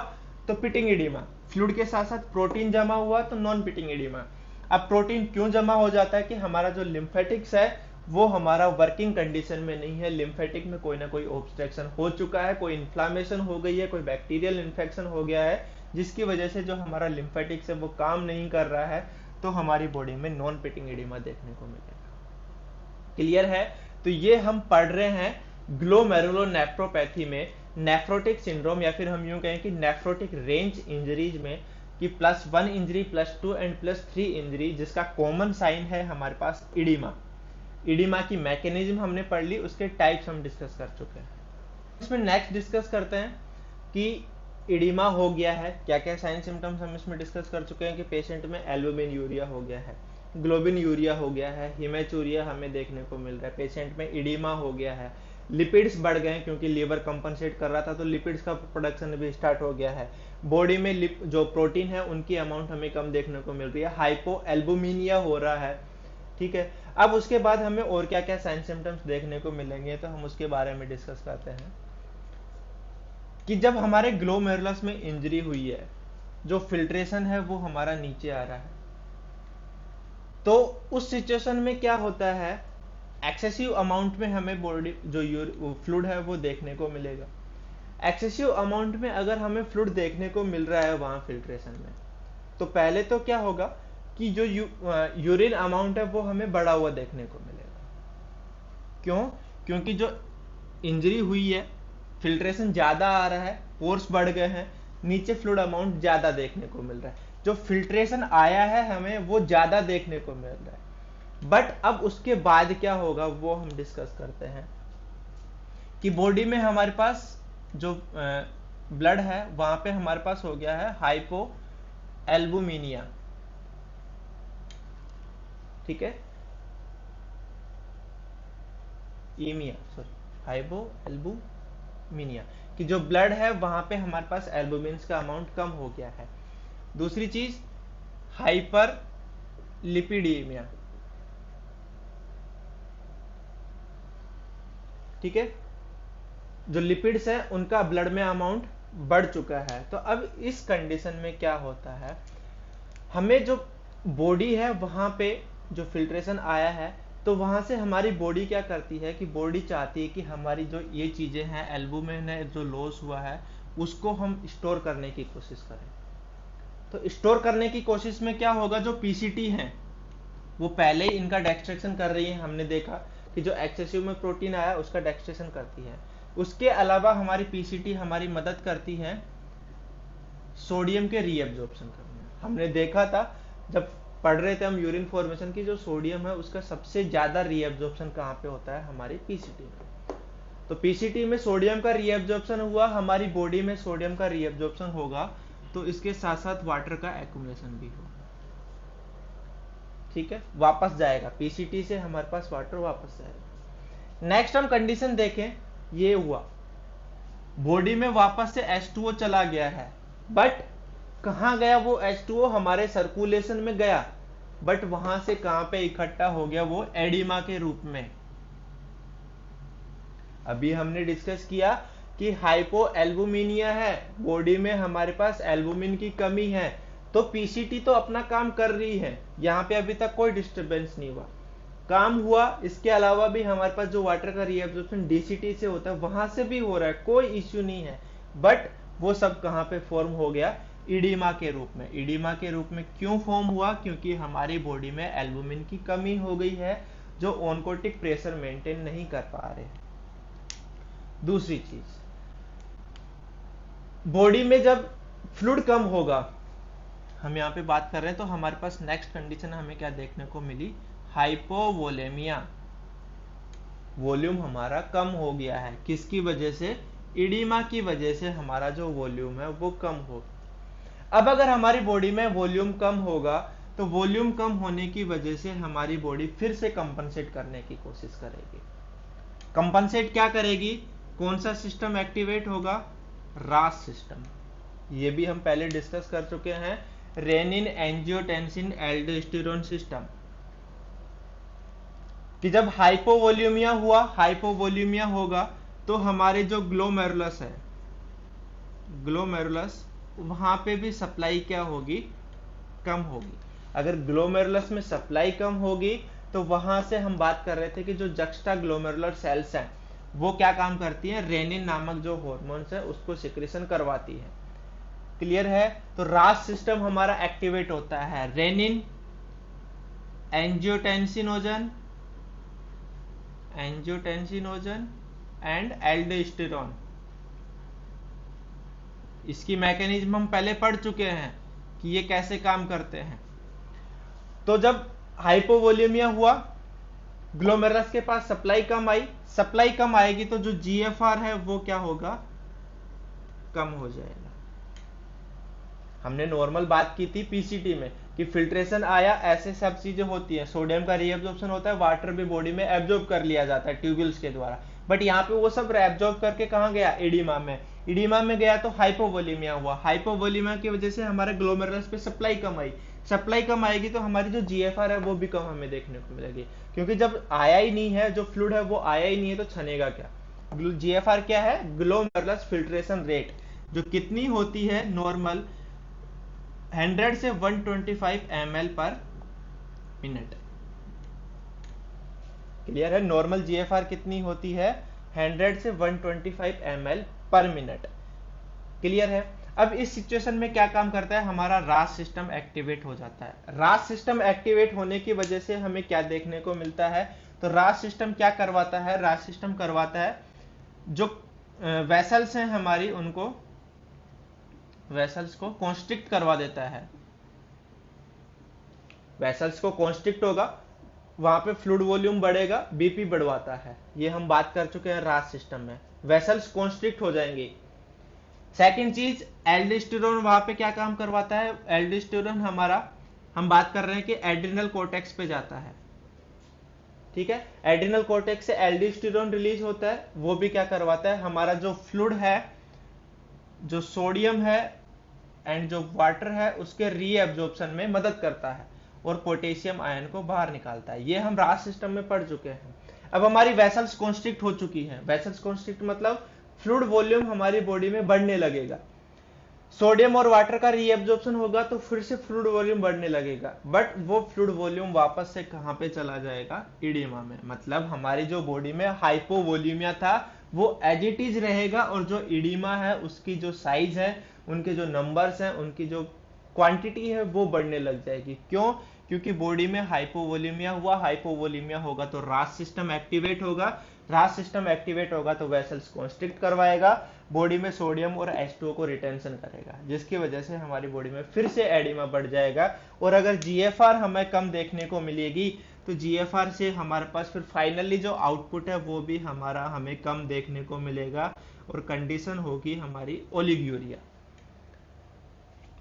तो पिटिंग एडिमा, फ्लूइड के साथ साथ प्रोटीन जमा हुआ तो नॉन पिटिंग एडिमा। अब प्रोटीन क्यों जमा हो जाता है कि हमारा जो लिम्फेटिक्स है वो हमारा वर्किंग कंडीशन में नहीं है, लिम्फेटिक में कोई ना कोई ऑब्स्ट्रक्शन हो चुका है, कोई इन्फ्लामेशन हो गई है, कोई बैक्टीरियल इन्फेक्शन हो गया है, जिसकी वजह से जो हमारा लिम्फेटिक्स है वो काम नहीं कर रहा है, तो हमारी बॉडी में नॉन पिटिंग एडिमा देखने को मिलेगा। क्लियर है? तो ये हम पढ़ रहे हैं ग्लोमेरुलोनेफ्रोपैथी में नेफ्रोटिक सिंड्रोम, या फिर हम यूं कहें कि नेफ्रोटिक रेंज इंजरीज में, कि +1 इंजरी, +2 एंड +3 इंजरी, जिसका कॉमन साइन है हमारे पास इडिमा। इडिमा की मैकेनिज्म हमने पढ़ ली, उसके टाइप्स हम डिस्कस कर चुके हैं। इसमें नेक्स्ट डिस्कस करते हैं कि इडिमा हो गया है, क्या क्या साइन सिम्टम्स हम इसमें डिस्कस कर चुके हैं, कि पेशेंट में एल्बुमिन यूरिया हो गया है, ग्लोबिन यूरिया हो गया है, हिमेचूरिया हमें देखने को मिल रहा है, पेशेंट में इडिमा हो गया है, लिपिड्स बढ़ गए क्योंकि लीवर कंपनसेट कर रहा था, तो लिपिड्स का प्रोडक्शन भी स्टार्ट हो गया है, बॉडी में जो प्रोटीन है उनकी अमाउंट हमें कम देखने को मिल रही है, हाइपो एल्बुमिनिया हो रहा है। ठीक है, अब उसके बाद हमें और क्या क्या साइन सिम्टम्स देखने को मिलेंगे, तो हम उसके बारे में डिस्कस करते हैं। कि जब हमारे ग्लोमेरुलस में इंजरी हुई है, जो फिल्ट्रेशन है वो हमारा नीचे आ रहा है, तो उस सिचुएशन में क्या होता है, एक्सेसिव अमाउंट में हमें बॉडी जो फ्लूइड है वो देखने को मिलेगा। एक्सेसिव अमाउंट में अगर हमें फ्लूइड देखने को मिल रहा है वहां फिल्ट्रेशन में, तो पहले तो क्या होगा कि जो यूरिन अमाउंट है वो हमें बढ़ा हुआ देखने को मिलेगा। क्यों? क्योंकि जो इंजरी हुई है, फिल्ट्रेशन ज्यादा आ रहा है, पोर्स बढ़ गए हैं, नीचे फ्लूइड अमाउंट ज्यादा देखने को मिल रहा है, जो फिल्ट्रेशन आया है हमें वो ज्यादा देखने को मिल रहा है। बट अब उसके बाद क्या होगा वो हम डिस्कस करते हैं, कि बॉडी में हमारे पास जो ब्लड है वहां पे हमारे पास हो गया है हाइपो एल्बुमिनिया। ठीक है, ईमिया, सॉरी, हाइपो एल्बुमिनिया, कि जो ब्लड है वहां पे हमारे पास एल्बुमिन्स का अमाउंट कम हो गया है। दूसरी चीज हाइपर लिपिडीमिया। ठीक है, जो लिपिड्स है उनका ब्लड में अमाउंट बढ़ चुका है। तो अब इस कंडीशन में क्या होता है, हमें जो बॉडी है वहां पे जो फिल्ट्रेशन आया है, तो वहां से हमारी बॉडी क्या करती है कि बॉडी चाहती है कि हमारी जो ये चीजें हैं, एल्बुमिन है जो लॉस हुआ है, उसको हम स्टोर करने की कोशिश करें। तो स्टोर करने की कोशिश में क्या होगा, जो पीसीटी है वो पहले ही इनका डेक्सट्रेशन कर रही है, हमने देखा कि जो एक्सेसिव में प्रोटीन आया उसका डेक्सट्रेशन करती है। उसके अलावा हमारी पीसीटी हमारी मदद करती है सोडियम के रीएब्जॉर्प्शन करने में। हमने देखा था जब पढ़ रहे थे हम यूरिन फॉर्मेशन की, जो सोडियम है उसका सबसे ज्यादा रीएब्जॉर्प्शन कहाँ पे होता है, हमारी पीसीटी में। तो पीसीटी में सोडियम का रीएब्जॉर्प्शन हुआ, हमारी बॉडी में सोडियम का रीएब्जॉर्प्शन होगा, तो इसके साथ साथ वाटर का एक्यूमुलेशन भी होगा। ठीक है, वापस जाएगा पीसीटी से हमारे पास वाटर वापस जाएगा। नेक्स्ट हम कंडीशन देखें, ये हुआ बॉडी में वापस से H2O चला गया है, बट कहां गया वो H2O, हमारे सर्कुलेशन में गया, बट वहां से कहां पे इकट्ठा हो गया, वो एडिमा के रूप में। अभी हमने डिस्कस किया कि हाइपो एल्बुमिनिया है, बॉडी में हमारे पास एल्बुमिन की कमी है, तो पीसीटी तो अपना काम कर रही है, यहाँ पे अभी तक कोई डिस्टरबेंस नहीं हुआ, काम हुआ। इसके अलावा भी हमारे पास जो वाटर का रीएब्जॉर्प्शन डीसीटी से होता है वहां से भी हो रहा है, कोई इश्यू नहीं है। बट वो सब कहां पे फॉर्म हो गया? इडीमा के रूप में। इडीमा के रूप में क्यों फॉर्म हुआ? क्योंकि हमारी बॉडी में एल्बुमिन की कमी हो गई है, जो ऑनकोटिक प्रेशर मेंटेन नहीं कर पा रहे। दूसरी चीज, बॉडी में जब फ्लूइड कम होगा, हम यहाँ पे बात कर रहे हैं, तो हमारे पास नेक्स्ट कंडीशन हमें क्या देखने को मिली? हाइपोवोलेमिया। वॉल्यूम हमारा कम हो गया है, किसकी वजह से? इडीमा की वजह से हमारा जो वॉल्यूम है वो कम हो। अब अगर हमारी बॉडी में वॉल्यूम कम होगा, तो वॉल्यूम कम होने की वजह से हमारी बॉडी फिर से कंपनसेट करने की कोशिश करेगी। कंपनसेट क्या करेगी? कौन सा सिस्टम एक्टिवेट होगा? रास सिस्टम। ये भी हम पहले डिस्कस कर चुके हैं, रेनिन एंजियोटेंसिन एल्डोस्टेरोन सिस्टम, कि जब हाइपोवोल्यूमिया होगा तो हमारे जो ग्लोमेरुलस है, ग्लोमेरुलस, वहां पे भी सप्लाई क्या होगी? कम होगी। अगर ग्लोमेरुलस में सप्लाई कम होगी तो वहां से हम बात कर रहे थे कि जो जक्स्टा ग्लोमेरुलर सेल्स हैं वो क्या काम करती हैं? रेनिन नामक जो हॉर्मोन्स है उसको सिक्रेशन करवाती है। क्लियर है? तो रास सिस्टम हमारा एक्टिवेट होता है, रेनिन एंजियोटेंसिनोजन एंड एल्डोस्टेरोन। इसकी मैकेनिज्म हम पहले पढ़ चुके हैं कि ये कैसे काम करते हैं। तो जब हाइपोवोलेमिया हुआ, ग्लोमेरुलस के पास सप्लाई कम आई, सप्लाई कम आएगी तो जो जीएफआर है वो क्या होगा? कम हो जाएगा। हमने नॉर्मल बात की थी पीसीटी में कि फिल्ट्रेशन आया, ऐसे सब चीजें होती है, सोडियम का रीएब्जॉर्प्शन होता है, वाटर भी बॉडी में एब्जॉर्ब कर लिया जाता है ट्यूब्यूल्स के द्वारा। बट यहाँ पे वो सब एब्जॉर्ब करके कहाँ गया? इडीमा में। इडीमा में गया तो हाइपोवोलेमिया हुआ। हाइपोवोलेमिया की वजह से हमारे ग्लोमेरुलस पे सप्लाई कम आई। सप्लाई कम आएगी तो हमारी जो जीएफआर है वो भी कम हमें देखने को मिलेगी, क्योंकि जब आया ही नहीं है, जो फ्लूइड है वो आया ही नहीं है, तो छनेगा क्या? जीएफआर क्या है? ग्लोमेरुलस फिल्ट्रेशन रेट, जो कितनी होती है नॉर्मल? 100 से 125 ml पर मिनट। क्लियर है? नॉर्मल जीएफआर कितनी होती है? 100 से 125 ml पर मिनट। क्लियर है? अब इस सिचुएशन में क्या काम करता है? हमारा रास सिस्टम एक्टिवेट हो जाता है। रास सिस्टम एक्टिवेट होने की वजह से हमें क्या देखने को मिलता है? तो रास सिस्टम क्या करवाता है? रास सिस्टम करवाता है जो वेसल्स हैं हमारी, उनको, वेसल्स को कॉन्स्ट्रिक्ट करवा देता है। वेसल्स को कॉन्स्ट्रिक्ट होगा, वहां पे फ्लूइड वॉल्यूम बढ़ेगा, बीपी बढ़वाता है। ये हम बात कर चुके हैं रास सिस्टम में, वेसल्स कॉन्स्ट्रिक्ट हो जाएंगे। सेकंड चीज, एल्डोस्टेरोन वहां पे क्या काम करवाता है? एल्डोस्टेरोन हमारा, हम बात कर रहे हैं कि एड्रिनल कोर्टेक्स पे जाता है। ठीक है? एड्रिनल कोर्टेक्स से एल्डोस्टेरोन रिलीज होता है, वो भी क्या करवाता है? हमारा जो फ्लूइड है, जो सोडियम है एंड जो वाटर है, उसके रीएब्जॉर्प्शन में मदद करता है और पोटेशियम आयन को बाहर निकालता है। ये हम रास सिस्टम में पढ़ चुके हैं। अब हमारी वेसल्स कॉन्स्ट्रिक्ट हो चुकी हैं। वेसल्स कॉन्स्ट्रिक्ट मतलब फ्लूइड वॉल्यूम हमारी बॉडी में बढ़ने लगेगा। सोडियम और वाटर का रीएब्जॉर्प्शन होगा तो फिर से फ्लूइड वॉल्यूम बढ़ने लगेगा, बट वो फ्लूइड वॉल्यूम वापस से कहां पे चला जाएगा? इडीमा में। मतलब हमारी जो बॉडी में हाइपोवोल्यूमिया था वो एज इट इज रहेगा, और जो इडीमा है उसकी जो साइज है, उनके जो नंबर्स हैं, उनकी जो क्वांटिटी है वो बढ़ने लग जाएगी। क्यों? क्योंकि बॉडी में हाइपोवोल्यूमिया हुआ। हाइपोवोल्यूमिया होगा तो रास सिस्टम एक्टिवेट होगा। रास सिस्टम एक्टिवेट होगा तो वेसल्स कॉन्स्ट्रिक्ट करवाएगा, बॉडी में सोडियम और H2O को रिटेंशन करेगा, जिसकी वजह से हमारी बॉडी में फिर से एडिमा बढ़ जाएगा। और अगर जीएफआर हमें कम देखने को मिलेगी तो जीएफआर से हमारे पास फिर फाइनली जो आउटपुट है वो भी हमारा हमें कम देखने को मिलेगा, और कंडीशन होगी हमारी ओलिगुरिया।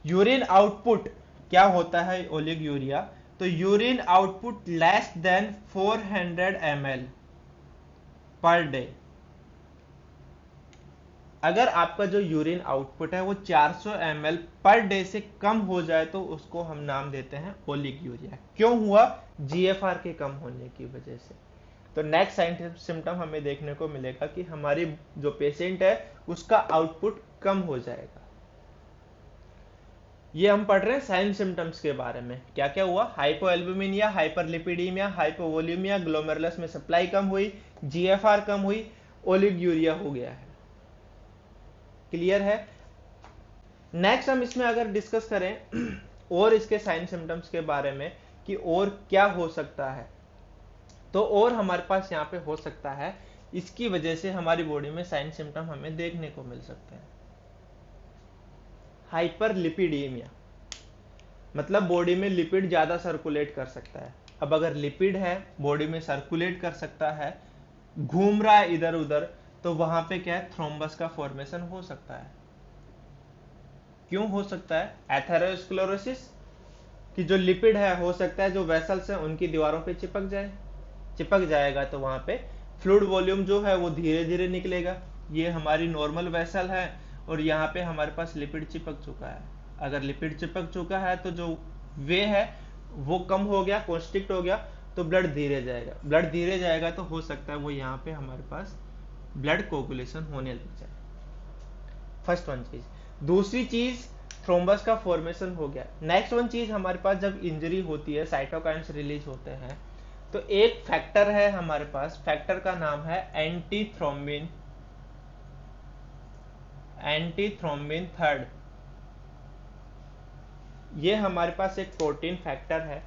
यूरिन आउटपुट क्या होता है? ओलिगुरिया, तो urine output less than 400 ml per day. अगर आपका जो यूरिन आउटपुट है वो 400 ml पर डे से कम हो जाए तो उसको हम नाम देते हैं ओलिगुरिया। क्यों हुआ? जीएफआर के कम होने की वजह से। तो नेक्स्ट साइन सिम्टम हमें देखने को मिलेगा कि हमारी जो पेशेंट है उसका आउटपुट कम हो जाएगा। ये हम पढ़ रहे हैं साइन सिम्टम्स के बारे में। क्या क्या हुआ? हाइपोएल्बुमिनिया, हाइपरलिपिडीमिया, हाइपोवोल्यूमिया, ग्लोमेरुलस में सप्लाई कम हुई, जीएफआर कम हुई, ओलिगुरिया हो गया है। क्लियर है? नेक्स्ट हम इसमें अगर डिस्कस करें और इसके साइन सिम्टम्स के बारे में कि और क्या हो सकता है, तो और हमारे पास यहाँ पे हो सकता है इसकी वजह से हमारी बॉडी में साइन सिम्टम हमें देखने को मिल सकते हैं। हाइपरलिपिडीमिया मतलब बॉडी में लिपिड ज्यादा सर्कुलेट कर सकता है। अब अगर लिपिड है, बॉडी में सर्कुलेट कर सकता है, घूम रहा है इधर उधर, तो वहां पे क्या है, थ्रोम्बस का फॉर्मेशन हो सकता है। क्यों हो सकता है? एथेरोस्क्लेरोसिस कि जो लिपिड है हो सकता है जो वेसल्स है उनकी दीवारों पे चिपक जाएगा, तो वहां पे फ्लूइड वॉल्यूम जो है वो धीरे धीरे निकलेगा। ये हमारी नॉर्मल वेसल है और यहाँ पे हमारे पास लिपिड चिपक चुका है। अगर लिपिड चिपक चुका है तो जो वे है वो कम हो गया, कॉन्स्ट्रिक्ट हो गया, तो ब्लड धीरे जाएगा। ब्लड धीरे जाएगा तो हो सकता है वो यहाँ पे हमारे पास ब्लड कोगुलेशन होने लग जाए। फर्स्ट वन चीज। दूसरी चीज, थ्रोम्बस का फॉर्मेशन हो गया। नेक्स्ट वन चीज, हमारे पास जब इंजरी होती है, साइटोकाइन्स रिलीज होते हैं, तो एक फैक्टर है हमारे पास, फैक्टर का नाम है एंटीथ्रोम्बिन थर्ड। ये हमारे पास एक प्रोटीन फैक्टर है।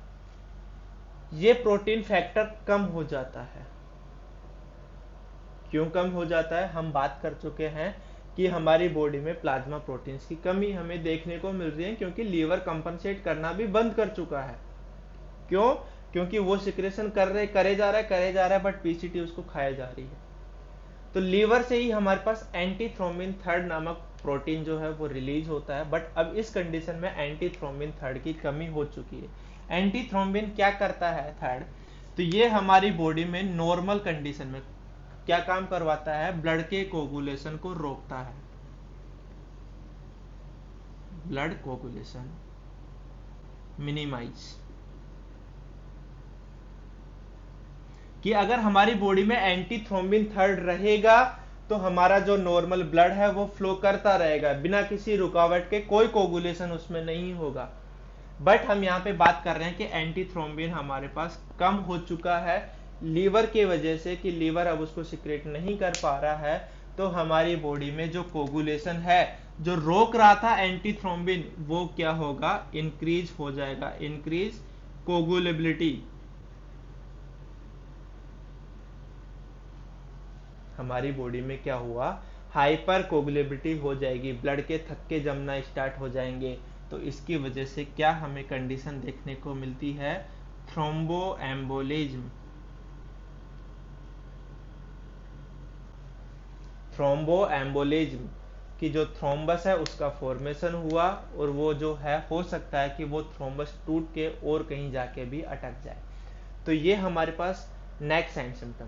ये प्रोटीन फैक्टर कम हो जाता है। क्यों कम हो जाता है? हम बात कर चुके हैं कि हमारी बॉडी में प्लाज्मा प्रोटीन्स की कमी हमें देखने को मिल रही है, क्योंकि लीवर कंपनसेट करना भी बंद कर चुका है। क्यों? क्योंकि वो सिक्रेशन करे जा रहा है बट पीसीटी उसको खाए जा रही है। तो लीवर से ही हमारे पास एंटीथ्रोम्बिन थर्ड नामक प्रोटीन जो है वो रिलीज होता है। बट अब इस कंडीशन में एंटीथ्रोम्बिन थर्ड की कमी हो चुकी है। एंटीथ्रोम्बिन क्या करता है थर्ड? तो ये हमारी बॉडी में नॉर्मल कंडीशन में क्या काम करवाता है? ब्लड के कोगुलेशन को रोकता है। ब्लड कोगुलेशन मिनिमाइज, कि अगर हमारी बॉडी में एंटीथ्रोम्बिन थर्ड रहेगा तो हमारा जो नॉर्मल ब्लड है वो फ्लो करता रहेगा बिना किसी रुकावट के, कोई कोगुलेशन उसमें नहीं होगा। बट हम यहाँ पे बात कर रहे हैं कि एंटीथ्रोम्बिन हमारे पास कम हो चुका है लीवर की वजह से, कि लीवर अब उसको सिक्रेट नहीं कर पा रहा है। तो हमारी बॉडी में जो कोगुलेशन है, जो रोक रहा था एंटीथ्रोम्बिन, वो क्या होगा? इंक्रीज हो जाएगा। इंक्रीज कोगुलेबिलिटी। हमारी बॉडी में क्या हुआ? हाइपर कोगुलेबिलिटी हो जाएगी, ब्लड के थक्के जमना स्टार्ट हो जाएंगे। तो इसकी वजह से क्या हमें कंडीशन देखने को मिलती है? थ्रोम्बोएम्बोलिज्म। थ्रोम्बोएम्बोलिज्म कि जो थ्रोम्बस है उसका फॉर्मेशन हुआ, और वो जो है हो सकता है कि वो थ्रोम्बस टूट के और कहीं जाके भी अटक जाए। तो ये हमारे पास नेक्स्ट साइन सिम्टम।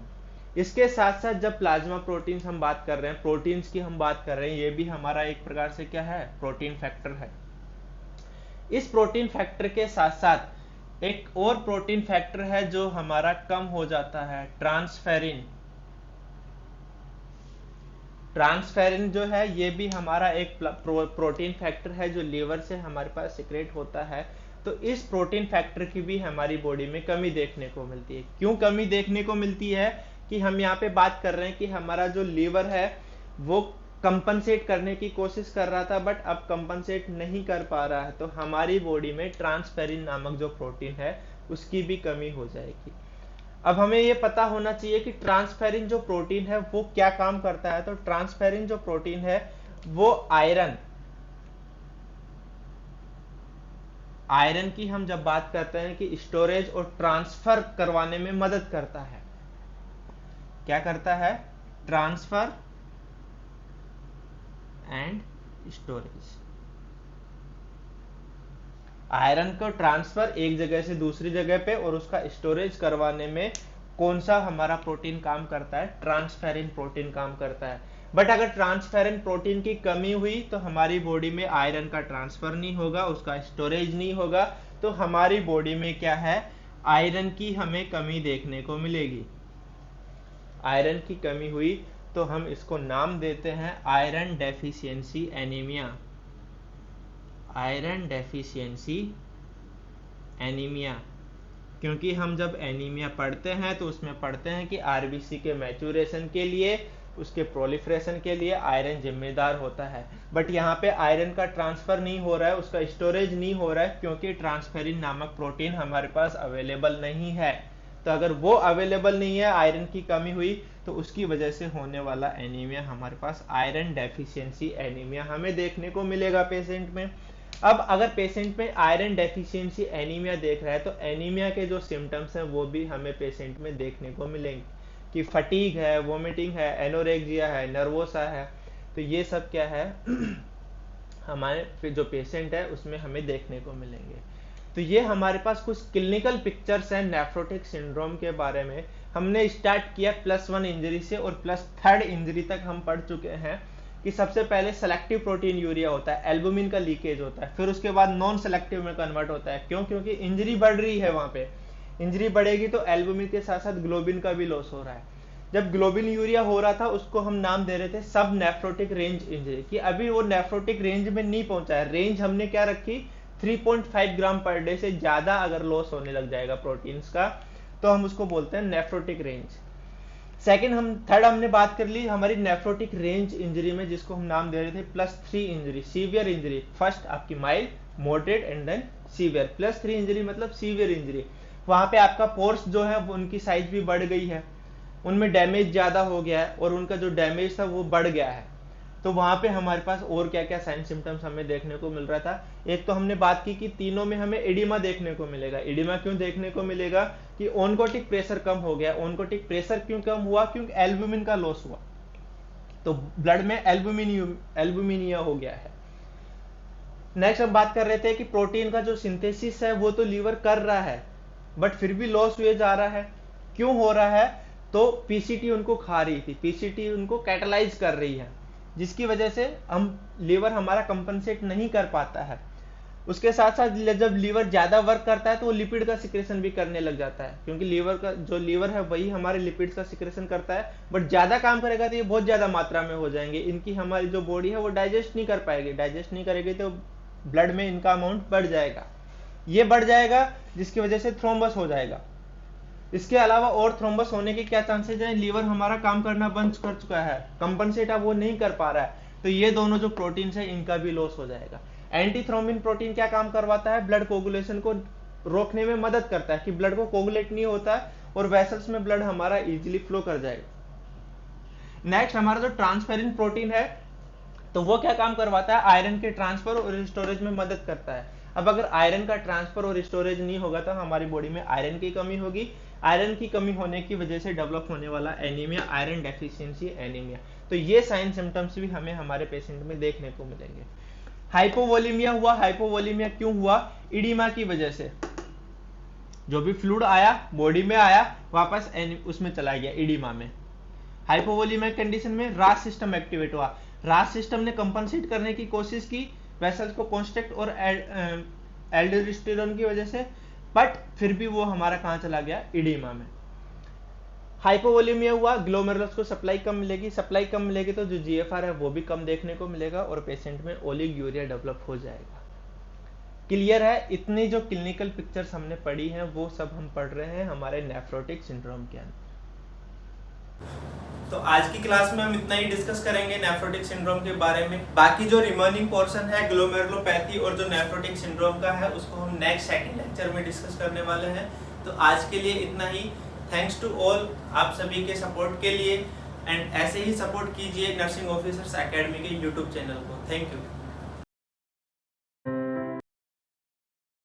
इसके साथ साथ जब प्लाज्मा प्रोटीन्स हम बात कर रहे हैं, प्रोटीन्स की हम बात कर रहे हैं, ये भी हमारा एक प्रकार से क्या है? प्रोटीन फैक्टर है। इस प्रोटीन फैक्टर के साथ साथ एक और प्रोटीन फैक्टर है जो हमारा कम हो जाता है, ट्रांसफेरिन। ट्रांसफेरिन जो है ये भी हमारा एक प्रोटीन फैक्टर है जो लीवर से हमारे पास सिक्रेट होता है। तो इस प्रोटीन फैक्टर की भी हमारी बॉडी में कमी देखने को मिलती है। क्यों कमी देखने को मिलती है? कि हम यहाँ पे बात कर रहे हैं कि हमारा जो लीवर है वो कंपनसेट करने की कोशिश कर रहा था, बट अब कंपनसेट नहीं कर पा रहा है। तो हमारी बॉडी में ट्रांसफेरिन नामक जो प्रोटीन है उसकी भी कमी हो जाएगी। अब हमें यह पता होना चाहिए कि ट्रांसफेरिन जो प्रोटीन है वो क्या काम करता है। तो ट्रांसफेरिन जो प्रोटीन है वो आयरन की हम जब बात करते हैं कि स्टोरेज और ट्रांसफर करवाने में मदद करता है। क्या करता है? Transfer and storage. आयरन को ट्रांसफर एक जगह से दूसरी जगह पे और उसका स्टोरेज करवाने में कौन सा हमारा प्रोटीन काम करता है? ट्रांसफेरिन प्रोटीन काम करता है। बट अगर ट्रांसफेरिन प्रोटीन की कमी हुई तो हमारी बॉडी में आयरन का ट्रांसफर नहीं होगा, उसका स्टोरेज नहीं होगा, तो हमारी बॉडी में क्या है? आयरन की हमें कमी देखने को मिलेगी। आयरन की कमी हुई तो हम इसको नाम देते हैं iron deficiency anaemia. Iron deficiency anaemia, क्योंकि हम जब एनीमिया पढ़ते हैं तो उसमें पढ़ते हैं कि आरबीसी के मैच्योरेशन के लिए, उसके प्रोलिफरेशन के लिए आयरन जिम्मेदार होता है। बट यहाँ पे आयरन का ट्रांसफर नहीं हो रहा है, उसका स्टोरेज नहीं हो रहा है, क्योंकि ट्रांसफेरिन नामक प्रोटीन हमारे पास अवेलेबल नहीं है। तो अगर वो अवेलेबल नहीं है, आयरन की कमी हुई, तो उसकी वजह से होने वाला एनीमिया हमारे पास आयरन डेफिशिएंसी एनीमिया हमें देखने को मिलेगा पेशेंट में। अब अगर पेशेंट में आयरन डेफिशिएंसी एनीमिया देख रहा है तो एनीमिया के जो सिम्टम्स हैं वो भी हमें पेशेंट में देखने को मिलेंगे कि फटीग है, वोमिटिंग है, एनोरेक्सिया है, नर्वोसा है। तो ये सब क्या है हमारे जो पेशेंट है उसमें हमें देखने को मिलेंगे। तो ये हमारे पास कुछ क्लिनिकल पिक्चर्स हैं नेफ्रोटिक सिंड्रोम के बारे में। हमने स्टार्ट किया +1 इंजरी से और +3 इंजरी तक हम पढ़ चुके हैं कि सबसे पहले सेलेक्टिव प्रोटीन यूरिया होता है, एल्बुमिन का लीकेज होता है, फिर उसके बाद नॉन सेलेक्टिव में कन्वर्ट होता है। क्यों? क्योंकि इंजरी बढ़ रही है, वहां पे इंजरी बढ़ेगी तो एल्बुमिन के साथ साथ ग्लोबिन का भी लॉस हो रहा है। जब ग्लोबिन यूरिया हो रहा था उसको हम नाम दे रहे थे सब नेफ्रोटिक रेंज इंजरी, कि अभी वो नेफ्रोटिक रेंज में नहीं पहुंचा है। रेंज हमने क्या रखी, 3.5 ग्राम पर डे से ज्यादा अगर लॉस होने लग जाएगा प्रोटीन्स का तो हम उसको बोलते हैं नेफ्रोटिक रेंज। थर्ड हमने बात कर ली हमारी नेफ्रोटिक रेंज इंजरी में, जिसको हम नाम दे रहे थे +3 इंजरी, सीवियर इंजरी। फर्स्ट आपकी mild, moderate and then severe. +3 injury मतलब सीवियर इंजरी, वहां पे आपका पोर्स जो है उनकी साइज भी बढ़ गई है, उनमें डैमेज ज्यादा हो गया है और उनका जो डैमेज था वो बढ़ गया है। तो वहां पे हमारे पास और क्या क्या साइन सिम्टम्स हमें देखने को मिल रहा था। एक तो हमने बात की कि तीनों में हमें एडिमा देखने को मिलेगा। एडिमा क्यों देखने को मिलेगा कि ओनकोटिक प्रेशर कम हो गया। ओनकोटिक प्रेशर क्यों कम हुआ? क्योंकि एल्बुमिन का लॉस हुआ, तो ब्लड में एल्बुमिनिया हो गया है। नेक्स्ट हम बात कर रहे थे कि प्रोटीन का जो सिंथेसिस है वो तो लीवर कर रहा है बट फिर भी लॉस हुए जा रहा है। क्यों हो रहा है? तो पीसीटी उनको खा रही थी, पीसीटी उनको कैटलाइज कर रही है, जिसकी वजह से हम लीवर हमारा कंपनसेट नहीं कर पाता है। उसके साथ साथ जब लीवर ज्यादा वर्क करता है तो वो लिपिड का सिक्रेशन भी करने लग जाता है, क्योंकि लीवर है वही हमारे लिपिड्स का सिक्रेशन करता है। बट ज्यादा काम करेगा तो ये बहुत ज्यादा मात्रा में हो जाएंगे, इनकी हमारी जो बॉडी है वो डाइजेस्ट नहीं कर पाएगी। डाइजेस्ट नहीं करेगी तो ब्लड में इनका अमाउंट बढ़ जाएगा, ये बढ़ जाएगा जिसकी वजह से थ्रोम्बस हो जाएगा। इसके अलावा और थ्रोम्बस होने के क्या चांसेस हैं? लीवर हमारा काम करना बंद कर चुका है, कंपनसेट अब वो नहीं कर पा रहा है, तो ये दोनों जो प्रोटीन है इनका भी लॉस हो जाएगा। एंटी थ्रोम्बिन प्रोटीन क्या काम करवाता है? ब्लड कोगुलेशन को रोकने में मदद करता है कि ब्लड को कोगुलेट नहीं होता और वेसल्स में ब्लड हमारा इजीली फ्लो कर जाएगा। नेक्स्ट हमारा जो ट्रांसफेरिन प्रोटीन है तो वो क्या काम करवाता है? आयरन के ट्रांसफर और स्टोरेज में मदद करता है। अब अगर आयरन का ट्रांसफर और स्टोरेज नहीं होगा तो हमारी बॉडी में आयरन की कमी होगी। आयरन की कमी होने की वजह से डेवलप होने वाला एनीमिया, आयरन डेफिशिएंसी एनीमिया। तो ये साइन सिम्टम्स भी हमें हमारे पेशेंट में देखने को मिलेंगे। हाइपोवोलीमिया हुआ। हाइपोवोलीमिया क्यों हुआ? इडिमा की वजह से। जो भी फ्लूइड आया बॉडी में आया वापस उसमें चला गया इडिमा में। हाइपोवोलीमिया कंडीशन में रास सिस्टम एक्टिवेट हुआ। रास सिस्टम ने कंपनसेट करने की कोशिश की वेसल्स को कॉन्स्ट्रिक्ट और एल्डोस्टेरोन की वजह से, बट फिर भी वो हमारा कहां चला गया? इडिमा में। हाइपोवोलीमिया हुआ, ग्लोमेरुलस को सप्लाई कम मिलेगी। सप्लाई कम मिलेगी तो जो जीएफआर है वो भी कम देखने को मिलेगा और पेशेंट में ओलिगोयूरिया डेवलप हो जाएगा। क्लियर है? इतनी जो क्लिनिकल पिक्चर्स हमने पढ़ी हैं वो सब हम पढ़ रहे हैं हमारे नेफ्रोटिक सिंड्रोम के अंदर। तो आज की क्लास में हम इतना ही डिस्कस करेंगे नेफ्रोटिक सिंड्रोम के बारे में। बाकी जो रिमेनिंग पोर्शन है ग्लोमेरुलोपैथी और जो नेफ्रोटिक सिंड्रोम का है उसको हम नेक्स्ट सेकंड लेक्चर में डिस्कस करने वाले हैं। तो आज के लिए इतना ही। थैंक्स टू ऑल, आप सभी के सपोर्ट के लिए, एंड ऐसे ही सपोर्ट कीजिए नर्सिंग ऑफिसर्स एकेडमी के यूट्यूब चैनल को। Thank you.